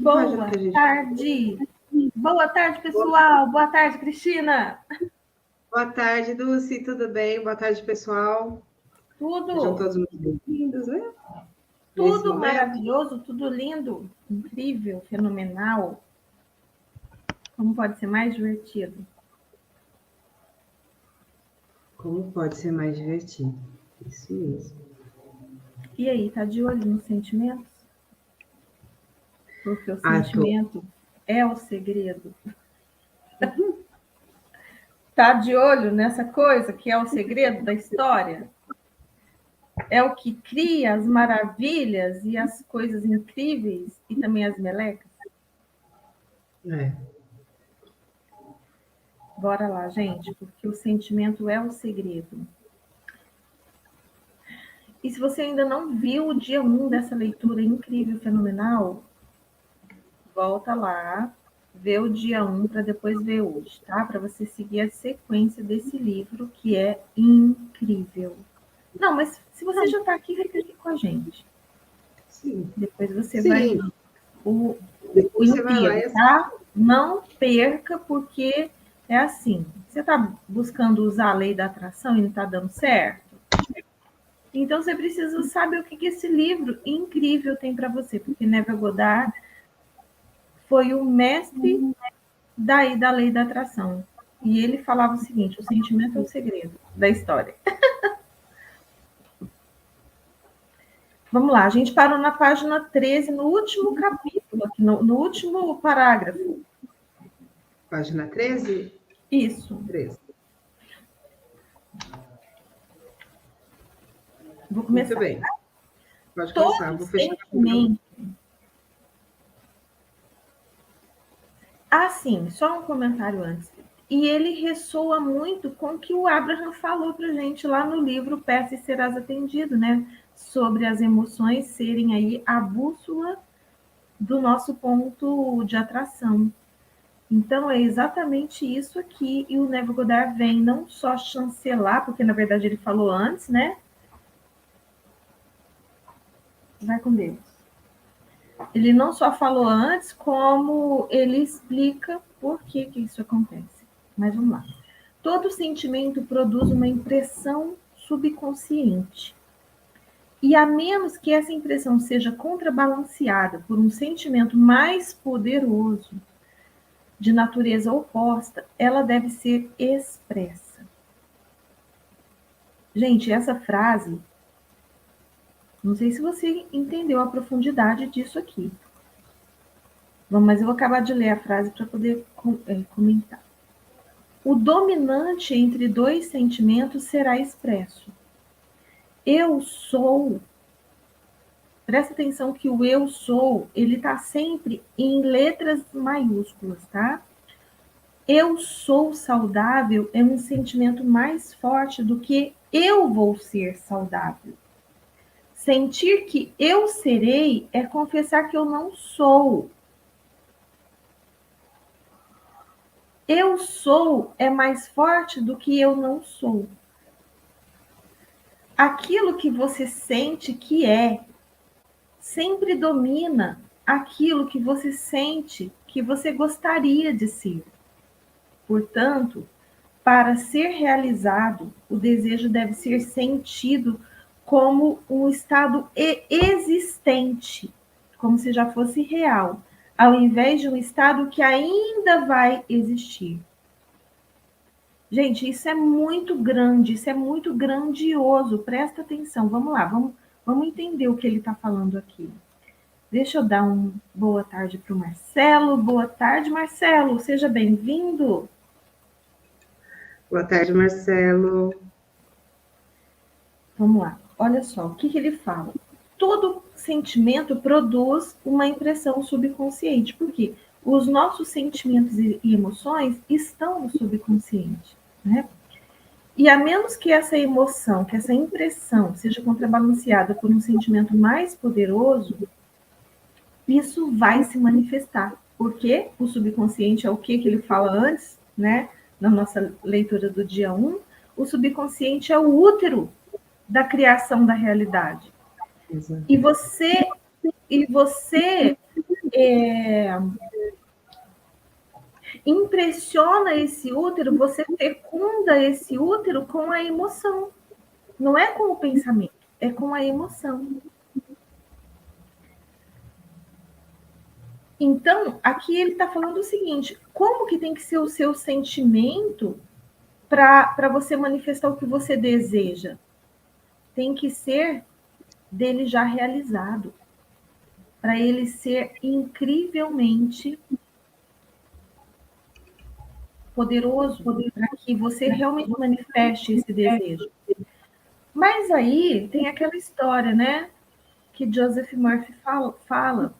Boa tarde. Boa tarde, pessoal. Boa tarde, Cristina. Boa tarde, Dulce. Tudo bem? Boa tarde, pessoal. Tudo. Sejam todos muito bem-vindos, né? Tudo maravilhoso, tudo lindo, incrível, fenomenal. Como pode ser mais divertido? Como pode ser mais divertido? Isso mesmo. E aí, tá de olho nos sentimentos? Porque o sentimento é o segredo. Tá de olho nessa coisa que é o segredo da história? É o que cria as maravilhas e as coisas incríveis e também as melecas? Bora lá, gente, porque o sentimento é o segredo. E se você ainda não viu o dia 1 dessa leitura incrível, fenomenal, volta lá, vê o dia 1 para depois ver hoje, tá? Para você seguir a sequência desse livro, que é incrível. Não, mas se você já está aqui, fica aqui com a gente. Sim. Depois você vai ver o você vai lá inteiro, tá? Não perca, porque é assim. Você está buscando usar a lei da atração e não está dando certo? Então, você precisa saber o que esse livro incrível tem para você, porque Neville Goddard foi o mestre da lei da atração. E ele falava o seguinte: o sentimento é o segredo da história. Vamos lá, a gente parou na página 13, no último capítulo, aqui, no último parágrafo. Página 13? Isso. 13. Vou começar. Muito bem. Pode começar. Todo sentimento. Sim, só um comentário antes. E ele ressoa muito com o que o Abraham falou para a gente lá no livro Peça e Serás Atendido, né? Sobre as emoções serem aí a bússola do nosso ponto de atração. Então, é exatamente isso aqui. E o Neville Goddard vem não só chancelar, porque na verdade ele falou antes, né? Vai com Deus. Ele não só falou antes, como ele explica por que isso acontece. Mas vamos lá. Todo sentimento produz uma impressão subconsciente. E a menos que essa impressão seja contrabalanceada por um sentimento mais poderoso, de natureza oposta, ela deve ser expressa. Gente, essa frase, não sei se você entendeu a profundidade disso aqui. Mas eu vou acabar de ler a frase para poder comentar. O dominante entre dois sentimentos será expresso. Eu sou. Presta atenção que o eu sou, ele está sempre em letras maiúsculas, tá? Eu sou saudável é um sentimento mais forte do que eu vou ser saudável. Sentir que eu serei é confessar que eu não sou. Eu sou é mais forte do que eu não sou. Aquilo que você sente que é sempre domina aquilo que você sente que você gostaria de ser. Portanto, para ser realizado, o desejo deve ser sentido como um estado existente, como se já fosse real, ao invés de um estado que ainda vai existir. Gente, isso é muito grande, isso é muito grandioso. Presta atenção, vamos lá, vamos entender o que ele está falando aqui. Deixa eu dar uma boa tarde para o Marcelo. Boa tarde, Marcelo, seja bem-vindo. Boa tarde, Marcelo. Vamos lá, olha só, o que ele fala? Todo sentimento produz uma impressão subconsciente, porque os nossos sentimentos e emoções estão no subconsciente, né? E a menos que essa emoção, que essa impressão seja contrabalanceada por um sentimento mais poderoso, isso vai se manifestar. Porque o subconsciente é o que ele fala antes, né? Na nossa leitura do dia 1, o subconsciente é o útero da criação da realidade. Exato. E você impressiona esse útero, você fecunda esse útero com a emoção. Não é com o pensamento, é com a emoção. Então, aqui ele está falando o seguinte: como que tem que ser o seu sentimento para você manifestar o que você deseja? Tem que ser dele já realizado, para ele ser incrivelmente poderoso, para que você realmente manifeste esse desejo. Mas aí tem aquela história, né, que Joseph Murphy fala.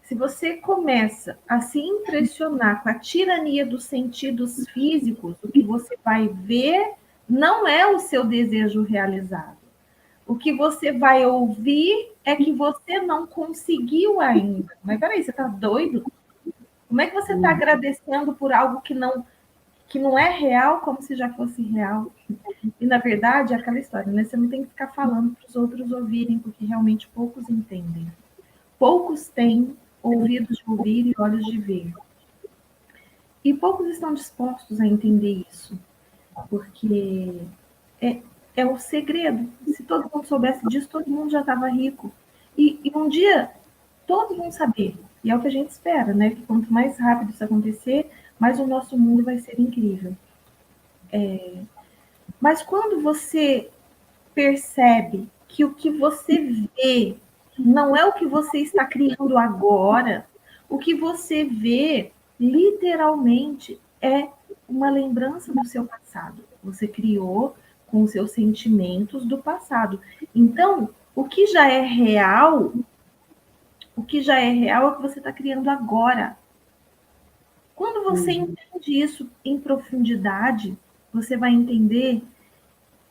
Se você começa a se impressionar com a tirania dos sentidos físicos, o que você vai ver não é o seu desejo realizado. O que você vai ouvir é que você não conseguiu ainda. Mas peraí, você está doido? Como é que você está agradecendo por algo que não é real, como se já fosse real? E, na verdade, é aquela história, né? Você não tem que ficar falando para os outros ouvirem, porque realmente poucos entendem. Poucos têm ouvidos de ouvir e olhos de ver. E poucos estão dispostos a entender isso, porque é o segredo. Se todo mundo soubesse disso, todo mundo já estava rico. E um dia, todos vão saber. E é o que a gente espera, né? Que quanto mais rápido isso acontecer, mais o nosso mundo vai ser incrível. Mas quando você percebe que o que você vê não é o que você está criando agora, o que você vê literalmente é uma lembrança do seu passado. Você criou com os seus sentimentos do passado. Então, o que já é real é o que você está criando agora. Quando você entende isso em profundidade, você vai entender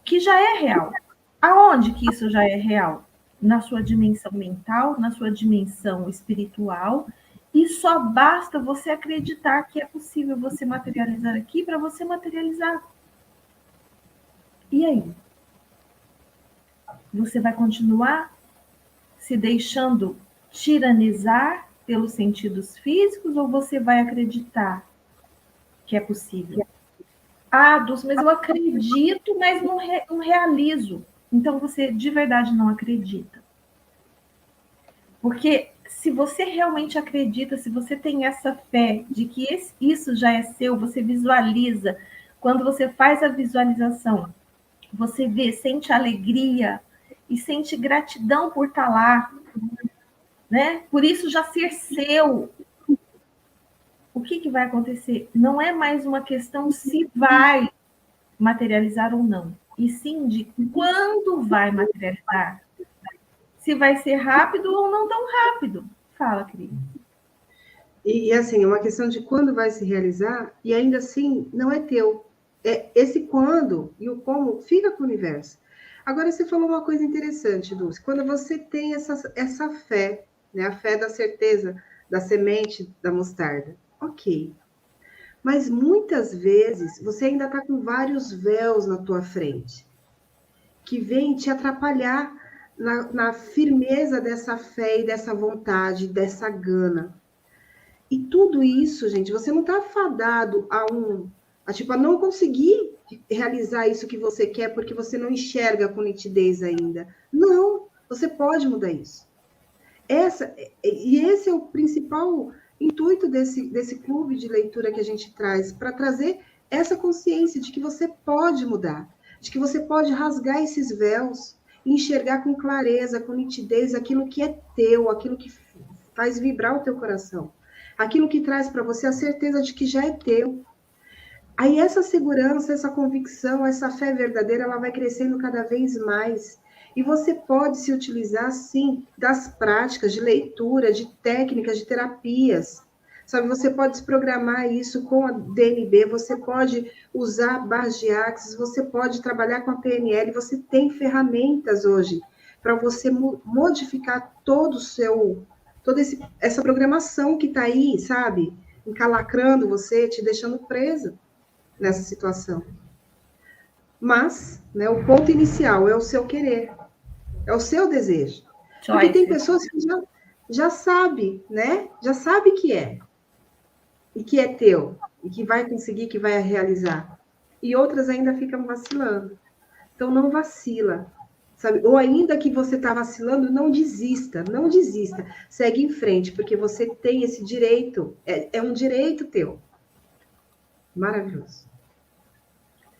que já é real. Aonde que isso já é real? Na sua dimensão mental, na sua dimensão espiritual, e só basta você acreditar que é possível você materializar aqui para você materializar. E aí? Você vai continuar se deixando tiranizar pelos sentidos físicos ou você vai acreditar que é possível? Ah, Dulce, mas eu acredito, mas não realizo. Então você de verdade não acredita. Porque se você realmente acredita, se você tem essa fé de que isso já é seu, você visualiza. Quando você faz a visualização, você vê, sente alegria e sente gratidão por estar lá, né? Por isso já ser seu. O que vai acontecer? Não é mais uma questão se vai materializar ou não, e sim de quando vai materializar. Se vai ser rápido ou não tão rápido. Fala, Cris. E assim, é uma questão de quando vai se realizar, e ainda assim não é teu. É esse quando e o como fica com o universo. Agora, você falou uma coisa interessante, Dulce. Quando você tem essa fé, né, a fé da certeza da semente da mostarda, ok. Mas muitas vezes você ainda está com vários véus na tua frente, que vêm te atrapalhar na firmeza dessa fé e dessa vontade, dessa gana. E tudo isso, gente, você não está fadado a não conseguir realizar isso que você quer porque você não enxerga com nitidez ainda. Não, você pode mudar isso. Esse é o principal intuito desse clube de leitura que a gente traz, para trazer essa consciência de que você pode mudar, de que você pode rasgar esses véus e enxergar com clareza, com nitidez aquilo que é teu, aquilo que faz vibrar o teu coração, aquilo que traz para você a certeza de que já é teu. Aí essa segurança, essa convicção, essa fé verdadeira, ela vai crescendo cada vez mais. E você pode se utilizar, sim, das práticas de leitura, de técnicas, de terapias. Sabe, você pode desprogramar isso com a DNB, você pode usar barras de Axis, você pode trabalhar com a PNL, você tem ferramentas hoje para você modificar toda essa programação que está aí, sabe? Encalacrando você, te deixando presa nessa situação. Mas, né, o ponto inicial é o seu querer, é o seu desejo. Porque tem pessoas que já sabe, né? Já sabe que é. E que é teu. E que vai conseguir, que vai realizar. E outras ainda ficam vacilando. Então, não vacila. Sabe? Ou ainda que você está vacilando, não desista, não desista. Segue em frente, porque você tem esse direito. É um direito teu. Maravilhoso.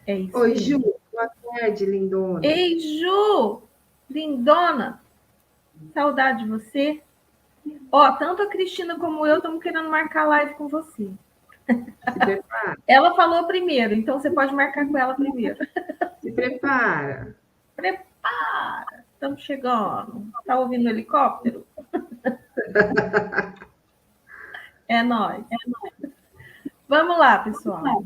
É isso Oi, Ju. mesmo. Boa tarde, lindona. Ei, Ju! Lindona! Saudade de você. Ó, tanto a Cristina como eu estamos querendo marcar live com você. Se prepara. Ela falou primeiro, então você pode marcar com ela primeiro. Se prepara. Prepara! Estamos chegando. Tá ouvindo o helicóptero? É nóis. Vamos lá, pessoal.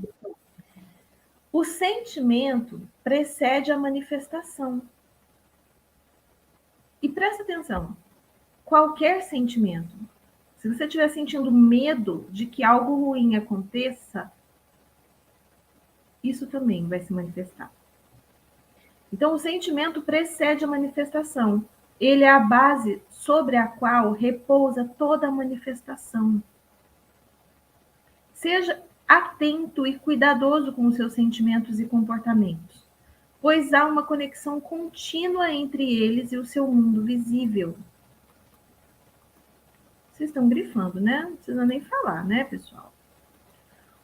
O sentimento precede a manifestação. E presta atenção, qualquer sentimento. Se você estiver sentindo medo de que algo ruim aconteça, isso também vai se manifestar. Então, o sentimento precede a manifestação. Ele é a base sobre a qual repousa toda a manifestação. Seja atento e cuidadoso com os seus sentimentos e comportamentos, pois há uma conexão contínua entre eles e o seu mundo visível. Vocês estão grifando, né? Não precisa nem falar, né, pessoal?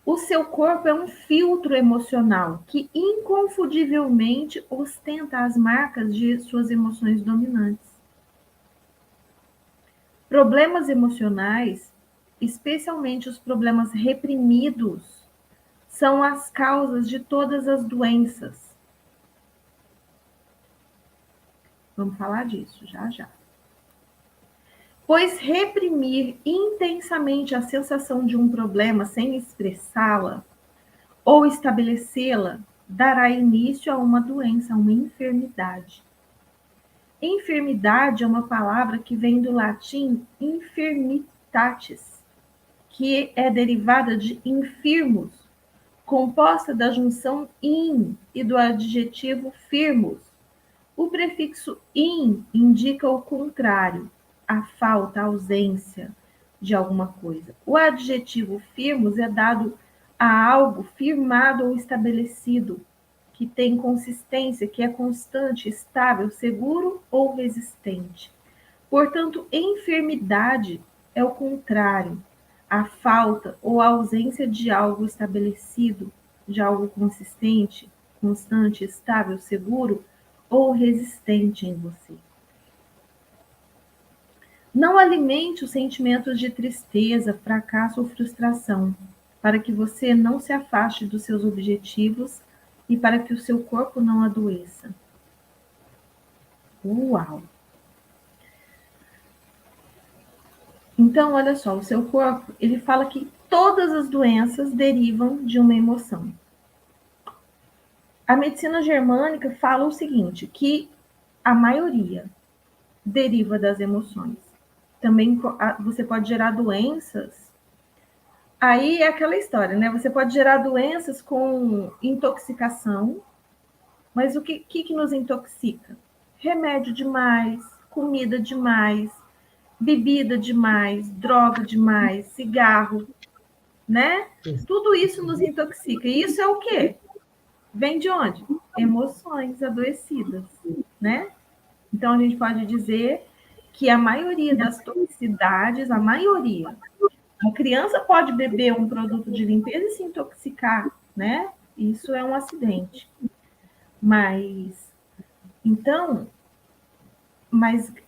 O seu corpo é um filtro emocional que inconfundivelmente ostenta as marcas de suas emoções dominantes. Problemas emocionais, especialmente os problemas reprimidos, são as causas de todas as doenças. Vamos falar disso já já. Pois reprimir intensamente a sensação de um problema sem expressá-la ou estabelecê-la dará início a uma doença, a uma enfermidade. Enfermidade é uma palavra que vem do latim infirmitatis, que é derivada de infirmus, composta da junção in e do adjetivo firmus. O prefixo in indica o contrário, a falta, a ausência de alguma coisa. O adjetivo firmus é dado a algo firmado ou estabelecido, que tem consistência, que é constante, estável, seguro ou resistente. Portanto, enfermidade é o contrário, a falta ou a ausência de algo estabelecido, de algo consistente, constante, estável, seguro ou resistente em você. Não alimente os sentimentos de tristeza, fracasso ou frustração, para que você não se afaste dos seus objetivos e para que o seu corpo não adoeça. Uau! Então, olha só, o seu corpo, ele fala que todas as doenças derivam de uma emoção. A medicina germânica fala o seguinte, que a maioria deriva das emoções. Também você pode gerar doenças. Aí é aquela história, né? Você pode gerar doenças com intoxicação, mas o que nos intoxica? Remédio demais, comida demais, bebida demais, droga demais, cigarro, né? Tudo isso nos intoxica. E isso é o quê? Vem de onde? Emoções adoecidas, né? Então a gente pode dizer que a maioria das toxicidades, a maioria, uma criança pode beber um produto de limpeza e se intoxicar, né? Isso é um acidente. Mas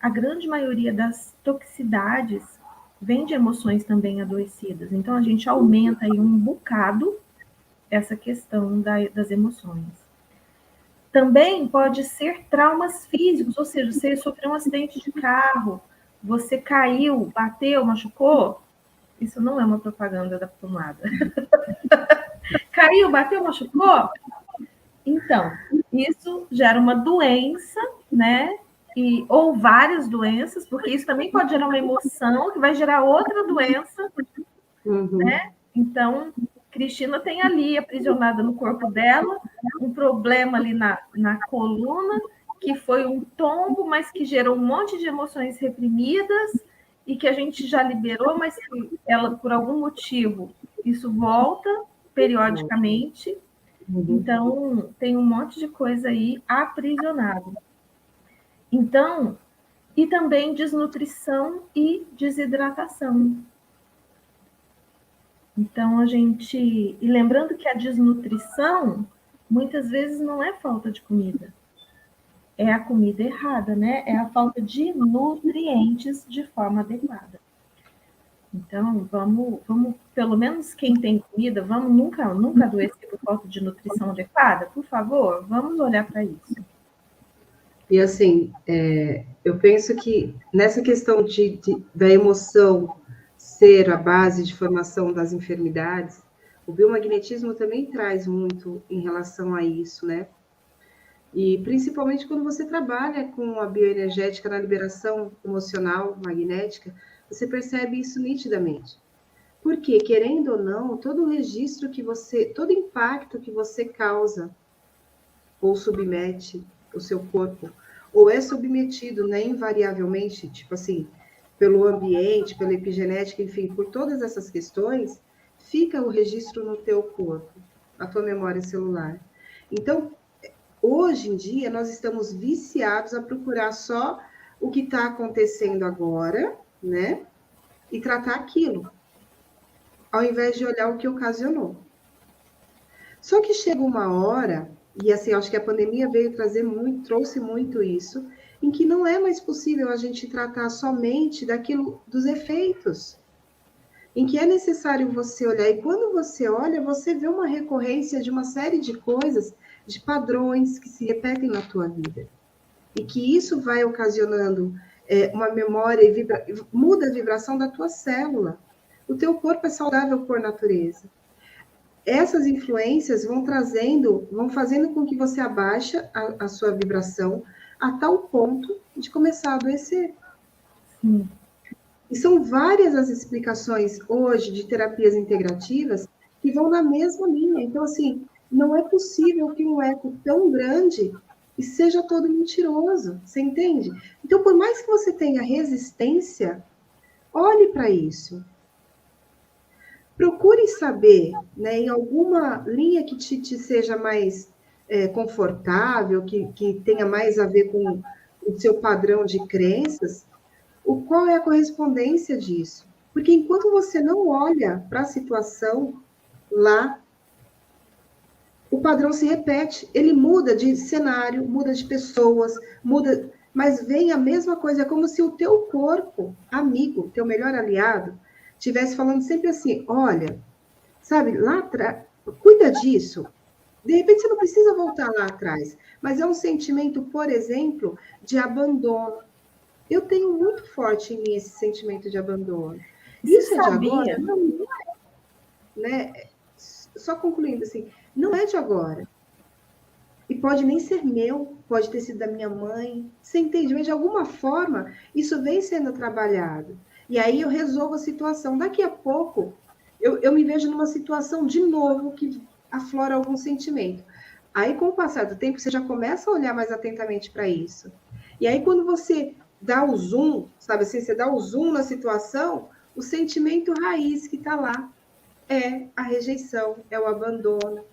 a grande maioria das toxicidades vem de emoções também adoecidas. Então a gente aumenta aí um bocado essa questão das emoções. Também pode ser traumas físicos, ou seja, você sofreu um acidente de carro, você caiu, bateu, machucou. Isso não é uma propaganda da pomada. Caiu, bateu, machucou? Então, isso gera uma doença, né? Ou várias doenças, porque isso também pode gerar uma emoção que vai gerar outra doença, né? Então, Cristina tem ali, aprisionada no corpo dela, um problema ali na coluna, que foi um tombo, mas que gerou um monte de emoções reprimidas, e que a gente já liberou, mas que ela, por algum motivo, isso volta periodicamente. Então, tem um monte de coisa aí aprisionado. Então, e também desnutrição e desidratação. Então, e lembrando que a desnutrição, muitas vezes, não é falta de comida. É a comida errada, né? É a falta de nutrientes de forma adequada. Então, vamos, pelo menos quem tem comida, vamos nunca adoecer por falta de nutrição adequada, por favor, vamos olhar para isso. E assim, eu penso que nessa questão da emoção ser a base de formação das enfermidades, o biomagnetismo também traz muito em relação a isso, né? E principalmente quando você trabalha com a bioenergética na liberação emocional magnética, você percebe isso nitidamente. Porque, querendo ou não, todo registro que todo impacto que você causa ou submete o seu corpo, ou é submetido, né, invariavelmente, tipo assim, pelo ambiente, pela epigenética, enfim, por todas essas questões, fica o registro no teu corpo, na tua memória celular. Então, hoje em dia, nós estamos viciados a procurar só o que está acontecendo agora, né? E tratar aquilo, ao invés de olhar o que ocasionou. Só que chega uma hora, e assim, acho que a pandemia veio trouxe muito isso, em que não é mais possível a gente tratar somente daquilo, dos efeitos, em que é necessário você olhar, e quando você olha, você vê uma recorrência de uma série de coisas, de padrões que se repetem na tua vida. E que isso vai ocasionando uma memória e muda a vibração da tua célula. O teu corpo é saudável por natureza. Essas influências vão fazendo com que você abaixe a sua vibração a tal ponto de começar a adoecer. Sim. E são várias as explicações hoje de terapias integrativas que vão na mesma linha. Então, assim, não é possível que um eco tão grande e seja todo mentiroso, você entende? Então, por mais que você tenha resistência, olhe para isso. Procure saber, né, em alguma linha que te seja mais confortável, que tenha mais a ver com o seu padrão de crenças, qual é a correspondência disso. Porque enquanto você não olha para a situação lá, o padrão se repete. Ele muda de cenário, muda de pessoas, muda, mas vem a mesma coisa. É como se o teu corpo, amigo, teu melhor aliado, estivesse falando sempre assim: olha, sabe, lá atrás, cuida disso. De repente você não precisa voltar lá atrás, mas é um sentimento, por exemplo, de abandono. Eu tenho muito forte em mim esse sentimento de abandono. Você Isso é de sabia? agora? Não, né? Só concluindo assim, não é de agora. E pode nem ser meu, pode ter sido da minha mãe. Você entende? Mas de alguma forma, isso vem sendo trabalhado. E aí eu resolvo a situação. Daqui a pouco, eu me vejo numa situação de novo que aflora algum sentimento. Aí, com o passar do tempo, você já começa a olhar mais atentamente para isso. E aí, quando você dá o zoom, sabe assim, você dá o zoom na situação, o sentimento raiz que está lá é a rejeição, é o abandono.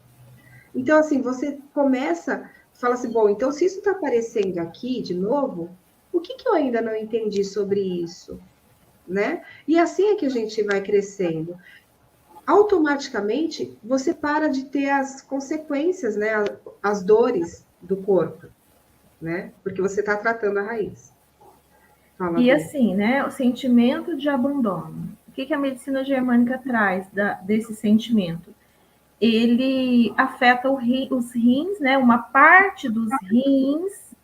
Então, assim, você começa, fala assim, bom, então se isso está aparecendo aqui de novo, o que eu ainda não entendi sobre isso? Né? E assim é que a gente vai crescendo. Automaticamente, você para de ter as consequências, né? As dores do corpo, né? Porque você está tratando a raiz. Fala, E Bê. assim, né, o sentimento de abandono. O que a medicina germânica traz desse sentimento? Ele afeta os rins, né, uma parte dos rins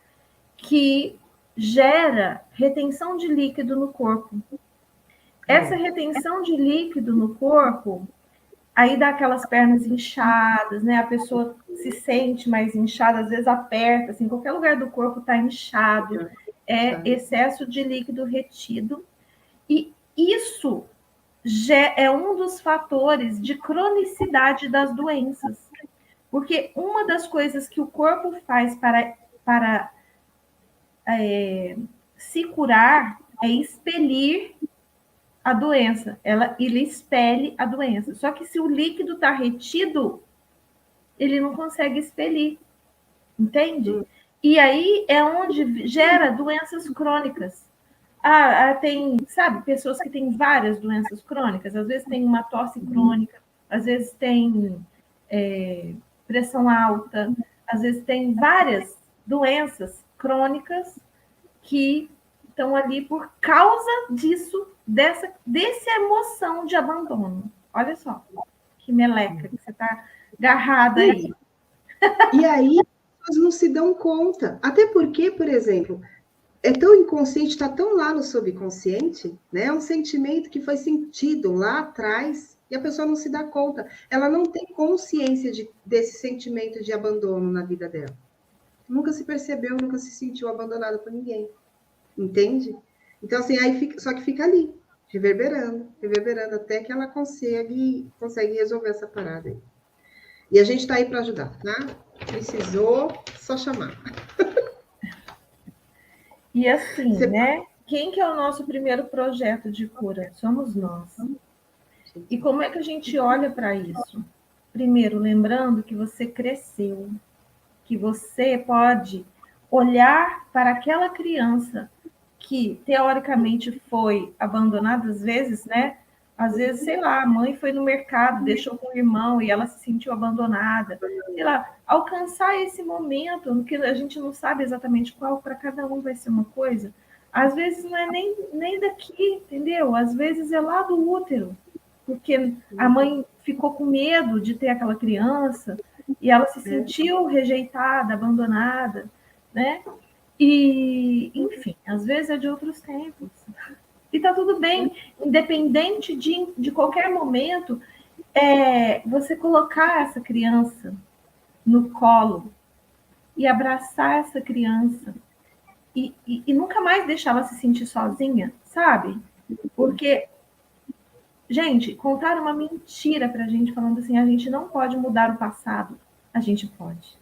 que gera retenção de líquido no corpo. Essa retenção de líquido no corpo, aí dá aquelas pernas inchadas, né? A pessoa se sente mais inchada, às vezes aperta, assim, qualquer lugar do corpo está inchado, é excesso de líquido retido. E isso já é um dos fatores de cronicidade das doenças. Porque uma das coisas que o corpo faz para se curar é expelir a doença, ele expele a doença. Só que se o líquido está retido, ele não consegue expelir, entende? E aí é onde gera doenças crônicas. Tem, sabe, pessoas que têm várias doenças crônicas, às vezes tem uma tosse crônica, às vezes tem pressão alta, às vezes tem várias doenças crônicas que estão ali por causa disso, dessa emoção de abandono. Olha só, que meleca que você está agarrada aí. E aí, elas não se dão conta. Até porque, por exemplo, é tão inconsciente, está tão lá no subconsciente, né? É um sentimento que foi sentido lá atrás e a pessoa não se dá conta. Ela não tem consciência desse sentimento de abandono na vida dela. Nunca se percebeu, nunca se sentiu abandonada por ninguém. Entende? Então, assim, só que fica ali, reverberando até que ela consegue resolver essa parada aí. E a gente está aí para ajudar, tá? Precisou, só chamar. E assim, né? Quem que é o nosso primeiro projeto de cura? Somos nós. E como é que a gente olha para isso? Primeiro, lembrando que você cresceu, que você pode olhar para aquela criança que teoricamente foi abandonada, às vezes, né? Às vezes, sei lá, a mãe foi no mercado, deixou com o irmão e ela se sentiu abandonada. Sei lá, alcançar esse momento, no que a gente não sabe exatamente qual, para cada um vai ser uma coisa. Às vezes não é nem daqui, entendeu? Às vezes é lá do útero, porque a mãe ficou com medo de ter aquela criança e ela se sentiu rejeitada, abandonada, né? E, enfim, às vezes é de outros tempos. E tá tudo bem, independente de qualquer momento, você colocar essa criança no colo e abraçar essa criança e nunca mais deixar ela se sentir sozinha, sabe? Porque, gente, contaram uma mentira pra gente falando assim, a gente não pode mudar o passado. A gente pode.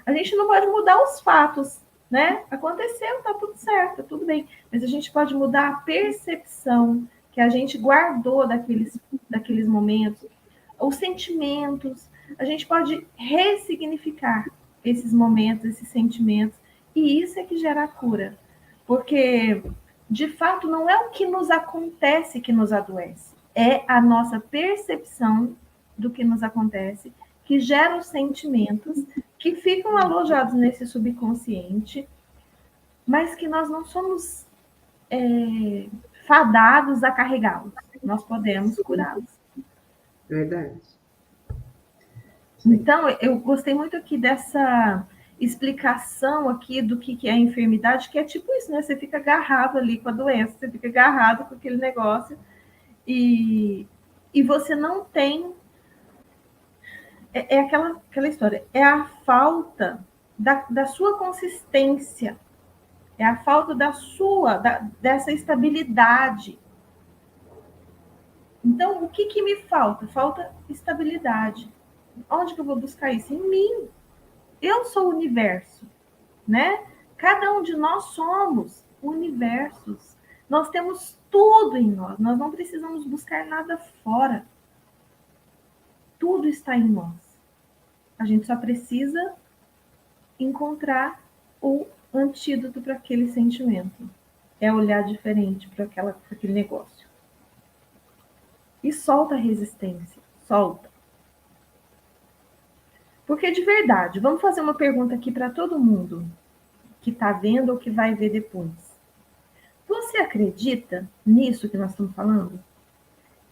A gente não pode mudar os fatos, né? Aconteceu, tá tudo certo, tá tudo bem. Mas a gente pode mudar a percepção que a gente guardou daqueles momentos, os sentimentos. A gente pode ressignificar esses momentos, esses sentimentos. E isso é que gera a cura. Porque, de fato, não é o que nos acontece que nos adoece. É a nossa percepção do que nos acontece que gera os sentimentos que ficam alojados nesse subconsciente, mas que nós não somos fadados a carregá-los. Nós podemos curá-los. Verdade. Então, eu gostei muito aqui dessa explicação aqui do que é a enfermidade, que é tipo isso, né? Você fica agarrado ali com a doença, você fica agarrado com aquele negócio e você não tem... É aquela história, é a falta da sua consistência, é a falta dessa estabilidade. Então, o que me falta? Falta estabilidade. Onde que eu vou buscar isso? Em mim. Eu sou o universo, né? Cada um de nós somos universos. Nós temos tudo em nós. Nós não precisamos buscar nada fora. Tudo está em nós. A gente só precisa encontrar o antídoto para aquele sentimento. É olhar diferente para aquele negócio. E solta a resistência. Solta. Porque de verdade, vamos fazer uma pergunta aqui para todo mundo que está vendo ou que vai ver depois. Você acredita nisso que nós estamos falando?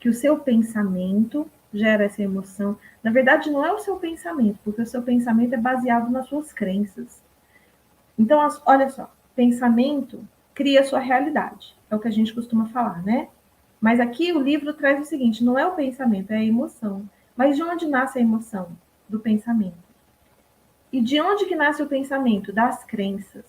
Que o seu pensamento gera essa emoção? Na verdade, não é o seu pensamento, porque o seu pensamento é baseado nas suas crenças. Então, olha só, pensamento cria a sua realidade. É o que a gente costuma falar, né? Mas aqui o livro traz o seguinte, não é o pensamento, é a emoção. Mas de onde nasce a emoção? Do pensamento. E de onde que nasce o pensamento? Das crenças.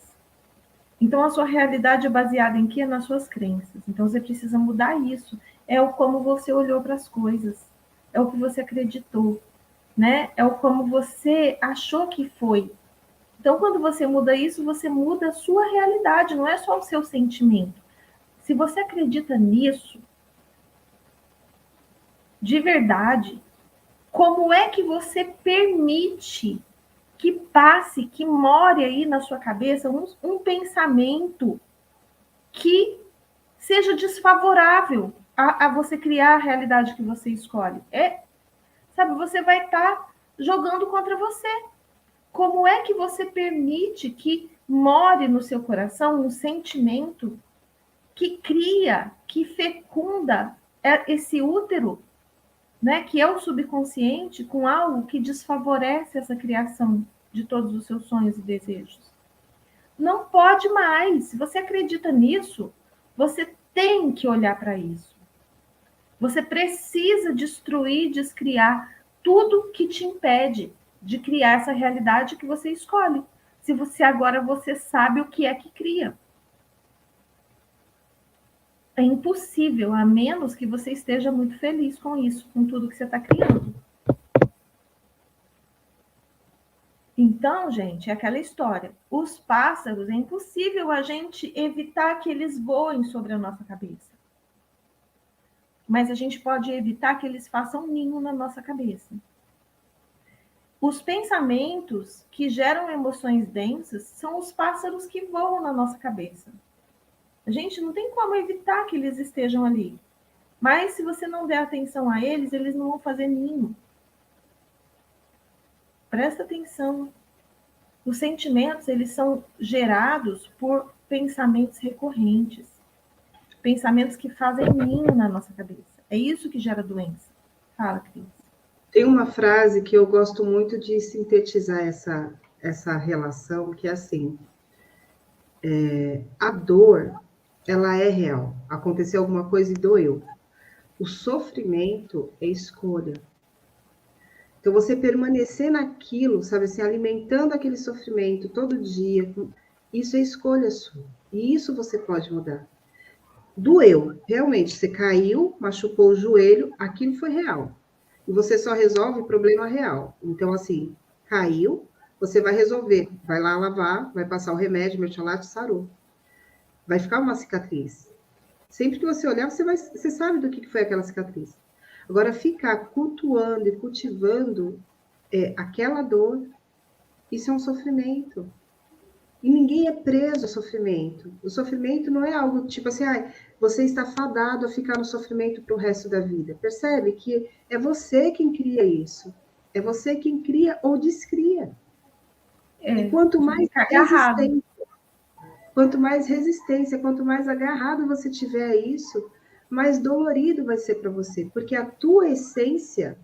Então, a sua realidade é baseada em quê? Nas suas crenças. Então, você precisa mudar isso. É o como você olhou para as coisas. É o que você acreditou, né? É o como você achou que foi. Então, quando você muda isso, você muda a sua realidade, não é só o seu sentimento. Se você acredita nisso, de verdade, como é que você permite que passe, que more aí na sua cabeça um pensamento que seja desfavorável a você criar a realidade que você escolhe? Sabe, você vai estar jogando contra você. Como é que você permite que more no seu coração um sentimento que cria, que fecunda esse útero, né, que é o subconsciente, com algo que desfavorece essa criação de todos os seus sonhos e desejos? Não pode mais. Se você acredita nisso, você tem que olhar para isso. Você precisa destruir, descriar tudo que te impede de criar essa realidade que você escolhe. Se você agora você sabe o que é que cria. É impossível, a menos que você esteja muito feliz com isso, com tudo que você está criando. Então, gente, é aquela história. Os pássaros, é impossível a gente evitar que eles voem sobre a nossa cabeça. Mas a gente pode evitar que eles façam ninho na nossa cabeça. Os pensamentos que geram emoções densas são os pássaros que voam na nossa cabeça. A gente não tem como evitar que eles estejam ali. Mas se você não der atenção a eles, eles não vão fazer ninho. Presta atenção. Os sentimentos, eles são gerados por pensamentos recorrentes. Pensamentos que fazem ninho na nossa cabeça. É isso que gera doença. Fala, Cris. Tem uma frase que eu gosto muito de sintetizar essa relação, que é assim: a dor, ela é real. Aconteceu alguma coisa e doeu. O sofrimento é escolha. Então, você permanecer naquilo, sabe assim, alimentando aquele sofrimento todo dia, isso é escolha sua. E isso você pode mudar. Doeu, realmente, você caiu, machucou o joelho, aquilo foi real. E você só resolve o problema real. Então, assim, caiu, você vai resolver. Vai lá lavar, vai passar o remédio, mertiolate, sarou. Vai ficar uma cicatriz. Sempre que você olhar, você sabe do que foi aquela cicatriz. Agora, ficar cultuando e cultivando aquela dor, isso é um sofrimento. E ninguém é preso ao sofrimento. O sofrimento não é algo tipo assim, você está fadado a ficar no sofrimento para o resto da vida. Percebe que é você quem cria isso. É você quem cria ou descria. E quanto mais agarrado. resistência, quanto mais agarrado você tiver a isso, mais dolorido vai ser para você. Porque a tua essência,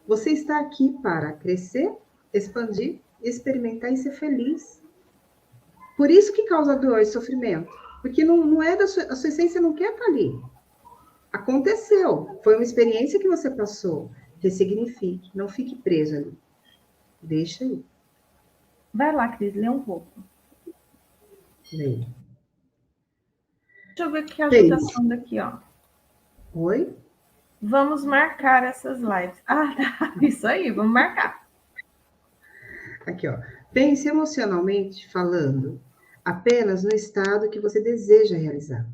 você está aqui para crescer, expandir, experimentar e ser feliz. Por isso que causa dor e sofrimento. Porque não é a sua essência não quer estar ali. Aconteceu. Foi uma experiência que você passou. Ressignifique. Não fique preso ali. Deixa aí. Vai lá, Cris, lê um pouco. Leia. Deixa eu ver o que a Ju tá falando aqui, ó. Oi? Vamos marcar essas lives. Ah, tá. Isso aí, vamos marcar. Aqui, ó. Pense emocionalmente falando apenas no estado que você deseja realizar.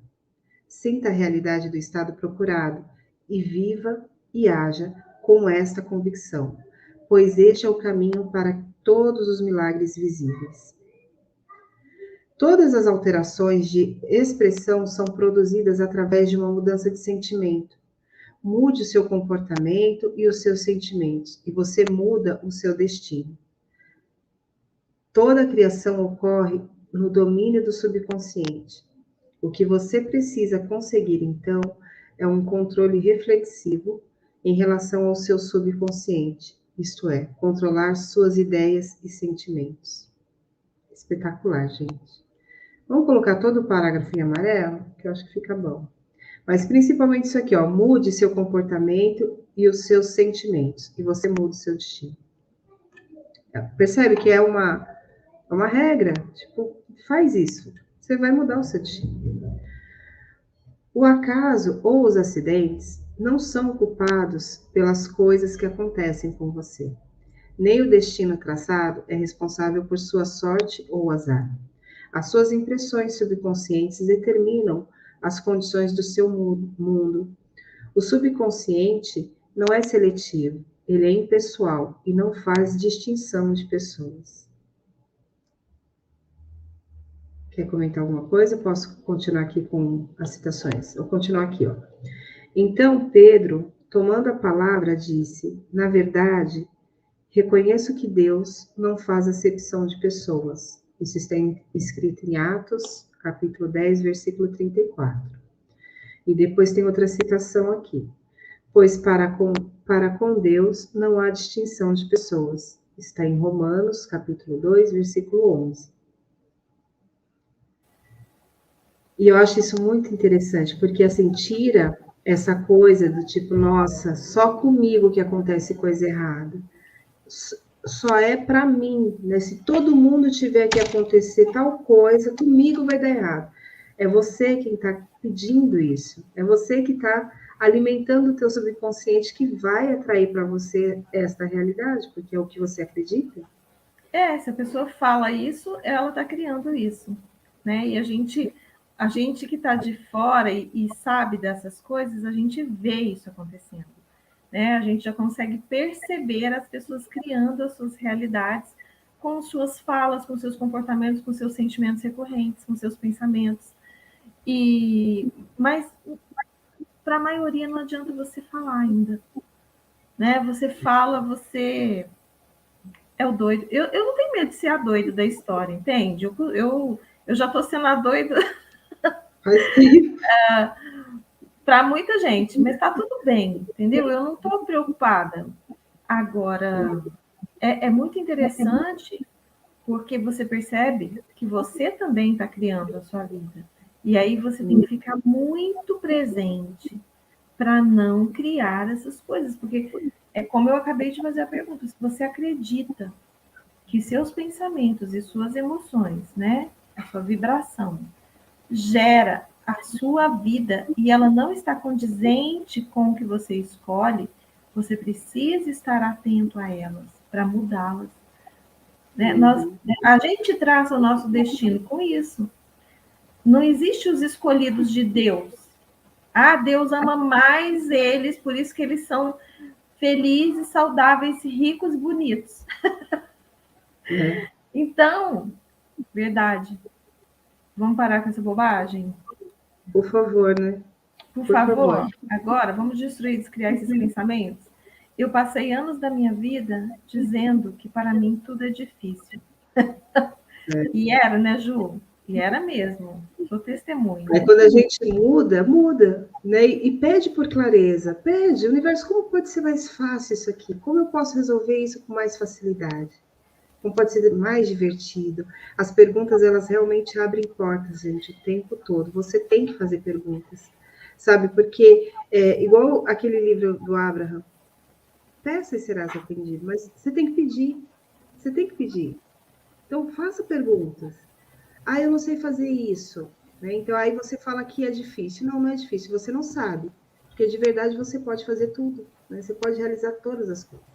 Sinta a realidade do estado procurado e viva e haja com esta convicção, pois este é o caminho para todos os milagres visíveis. Todas as alterações de expressão são produzidas através de uma mudança de sentimento. Mude o seu comportamento e os seus sentimentos, e você muda o seu destino. Toda a criação ocorre no domínio do subconsciente. O que você precisa conseguir, então, é um controle reflexivo em relação ao seu subconsciente, isto é, controlar suas ideias e sentimentos. Espetacular, gente. Vamos colocar todo o parágrafo em amarelo, que eu acho que fica bom. Mas principalmente isso aqui, ó, mude seu comportamento e os seus sentimentos, e você muda o seu destino. Percebe que é uma regra? Tipo, faz isso, você vai mudar o seu destino. O acaso ou os acidentes não são culpados pelas coisas que acontecem com você. Nem o destino traçado é responsável por sua sorte ou azar. As suas impressões subconscientes determinam as condições do seu mundo. O subconsciente não é seletivo, ele é impessoal e não faz distinção de pessoas. Quer comentar alguma coisa? Posso continuar aqui com as citações? Vou continuar aqui, ó. Então Pedro, tomando a palavra, disse: na verdade, reconheço que Deus não faz acepção de pessoas. Isso está escrito em Atos, capítulo 10, versículo 34. E depois tem outra citação aqui. Pois para com Deus não há distinção de pessoas. Está em Romanos, capítulo 2, versículo 11. E eu acho isso muito interessante, porque assim, tira essa coisa do tipo, nossa, só comigo que acontece coisa errada. Só é para mim, né? Se todo mundo tiver que acontecer tal coisa, comigo vai dar errado. É você quem está pedindo isso. É você que está alimentando o teu subconsciente que vai atrair para você esta realidade, porque é o que você acredita. Se a pessoa fala isso, ela está criando isso, né? E a gente que está de fora e sabe dessas coisas, a gente vê isso acontecendo, né? A gente já consegue perceber as pessoas criando as suas realidades com suas falas, com seus comportamentos, com seus sentimentos recorrentes, com seus pensamentos. Mas para a maioria não adianta você falar ainda, né? Você fala, você é o doido. Eu não tenho medo de ser a doida da história, entende? Eu já estou sendo a doida Faz tempo. para muita gente, mas está tudo bem, entendeu? Eu não estou preocupada. Agora, é muito interessante porque você percebe que você também está criando a sua vida. E aí você tem que ficar muito presente para não criar essas coisas, porque é como eu acabei de fazer a pergunta, se você acredita que seus pensamentos e suas emoções, né, a sua vibração, gera a sua vida e ela não está condizente com o que você escolhe, você precisa estar atento a elas para mudá-las. Né? A gente traça o nosso destino com isso. Não existe os escolhidos de Deus. Deus ama mais eles, por isso que eles são felizes, saudáveis, ricos e bonitos. É. Então, verdade. Vamos parar com essa bobagem? Por favor, né? Por Por favor, favor. agora vamos destruir, descriar esses pensamentos. Eu passei anos da minha vida dizendo que para mim tudo é difícil. E era, né, Ju? E era mesmo. Sou testemunha. Aí quando a gente muda, muda, né? E pede por clareza, pede, universo, como pode ser mais fácil isso aqui? Como eu posso resolver isso com mais facilidade? Como pode ser mais divertido? As perguntas, elas realmente abrem portas, gente, o tempo todo. Você tem que fazer perguntas, sabe? Porque, igual aquele livro do Abraham, peça e serás atendido, mas você tem que pedir, você tem que pedir. Então, faça perguntas. Eu não sei fazer isso, né? Então, aí você fala que é difícil. Não, não é difícil, você não sabe. Porque, de verdade, você pode fazer tudo, né? Você pode realizar todas as coisas.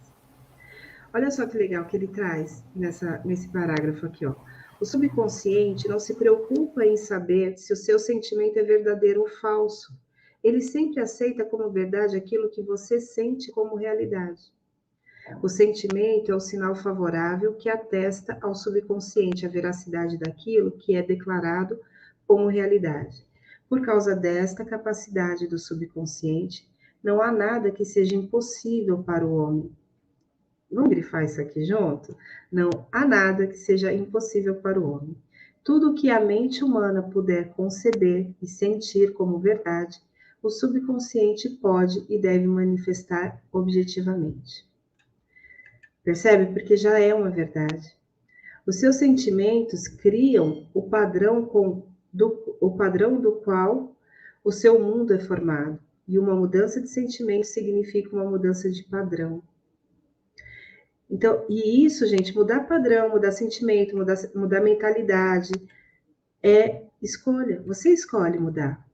Olha só que legal que ele traz nesse parágrafo aqui, ó. O subconsciente não se preocupa em saber se o seu sentimento é verdadeiro ou falso. Ele sempre aceita como verdade aquilo que você sente como realidade. O sentimento é o sinal favorável que atesta ao subconsciente a veracidade daquilo que é declarado como realidade. Por causa desta capacidade do subconsciente, não há nada que seja impossível para o homem. Vamos grifar isso aqui junto? Não há nada que seja impossível para o homem. Tudo o que a mente humana puder conceber e sentir como verdade, o subconsciente pode e deve manifestar objetivamente. Percebe? Porque já é uma verdade. Os seus sentimentos criam o padrão do qual o seu mundo é formado. E uma mudança de sentimento significa uma mudança de padrão. Então, e isso, gente, mudar padrão, mudar sentimento, mudar mentalidade, é escolha. Você escolhe mudar.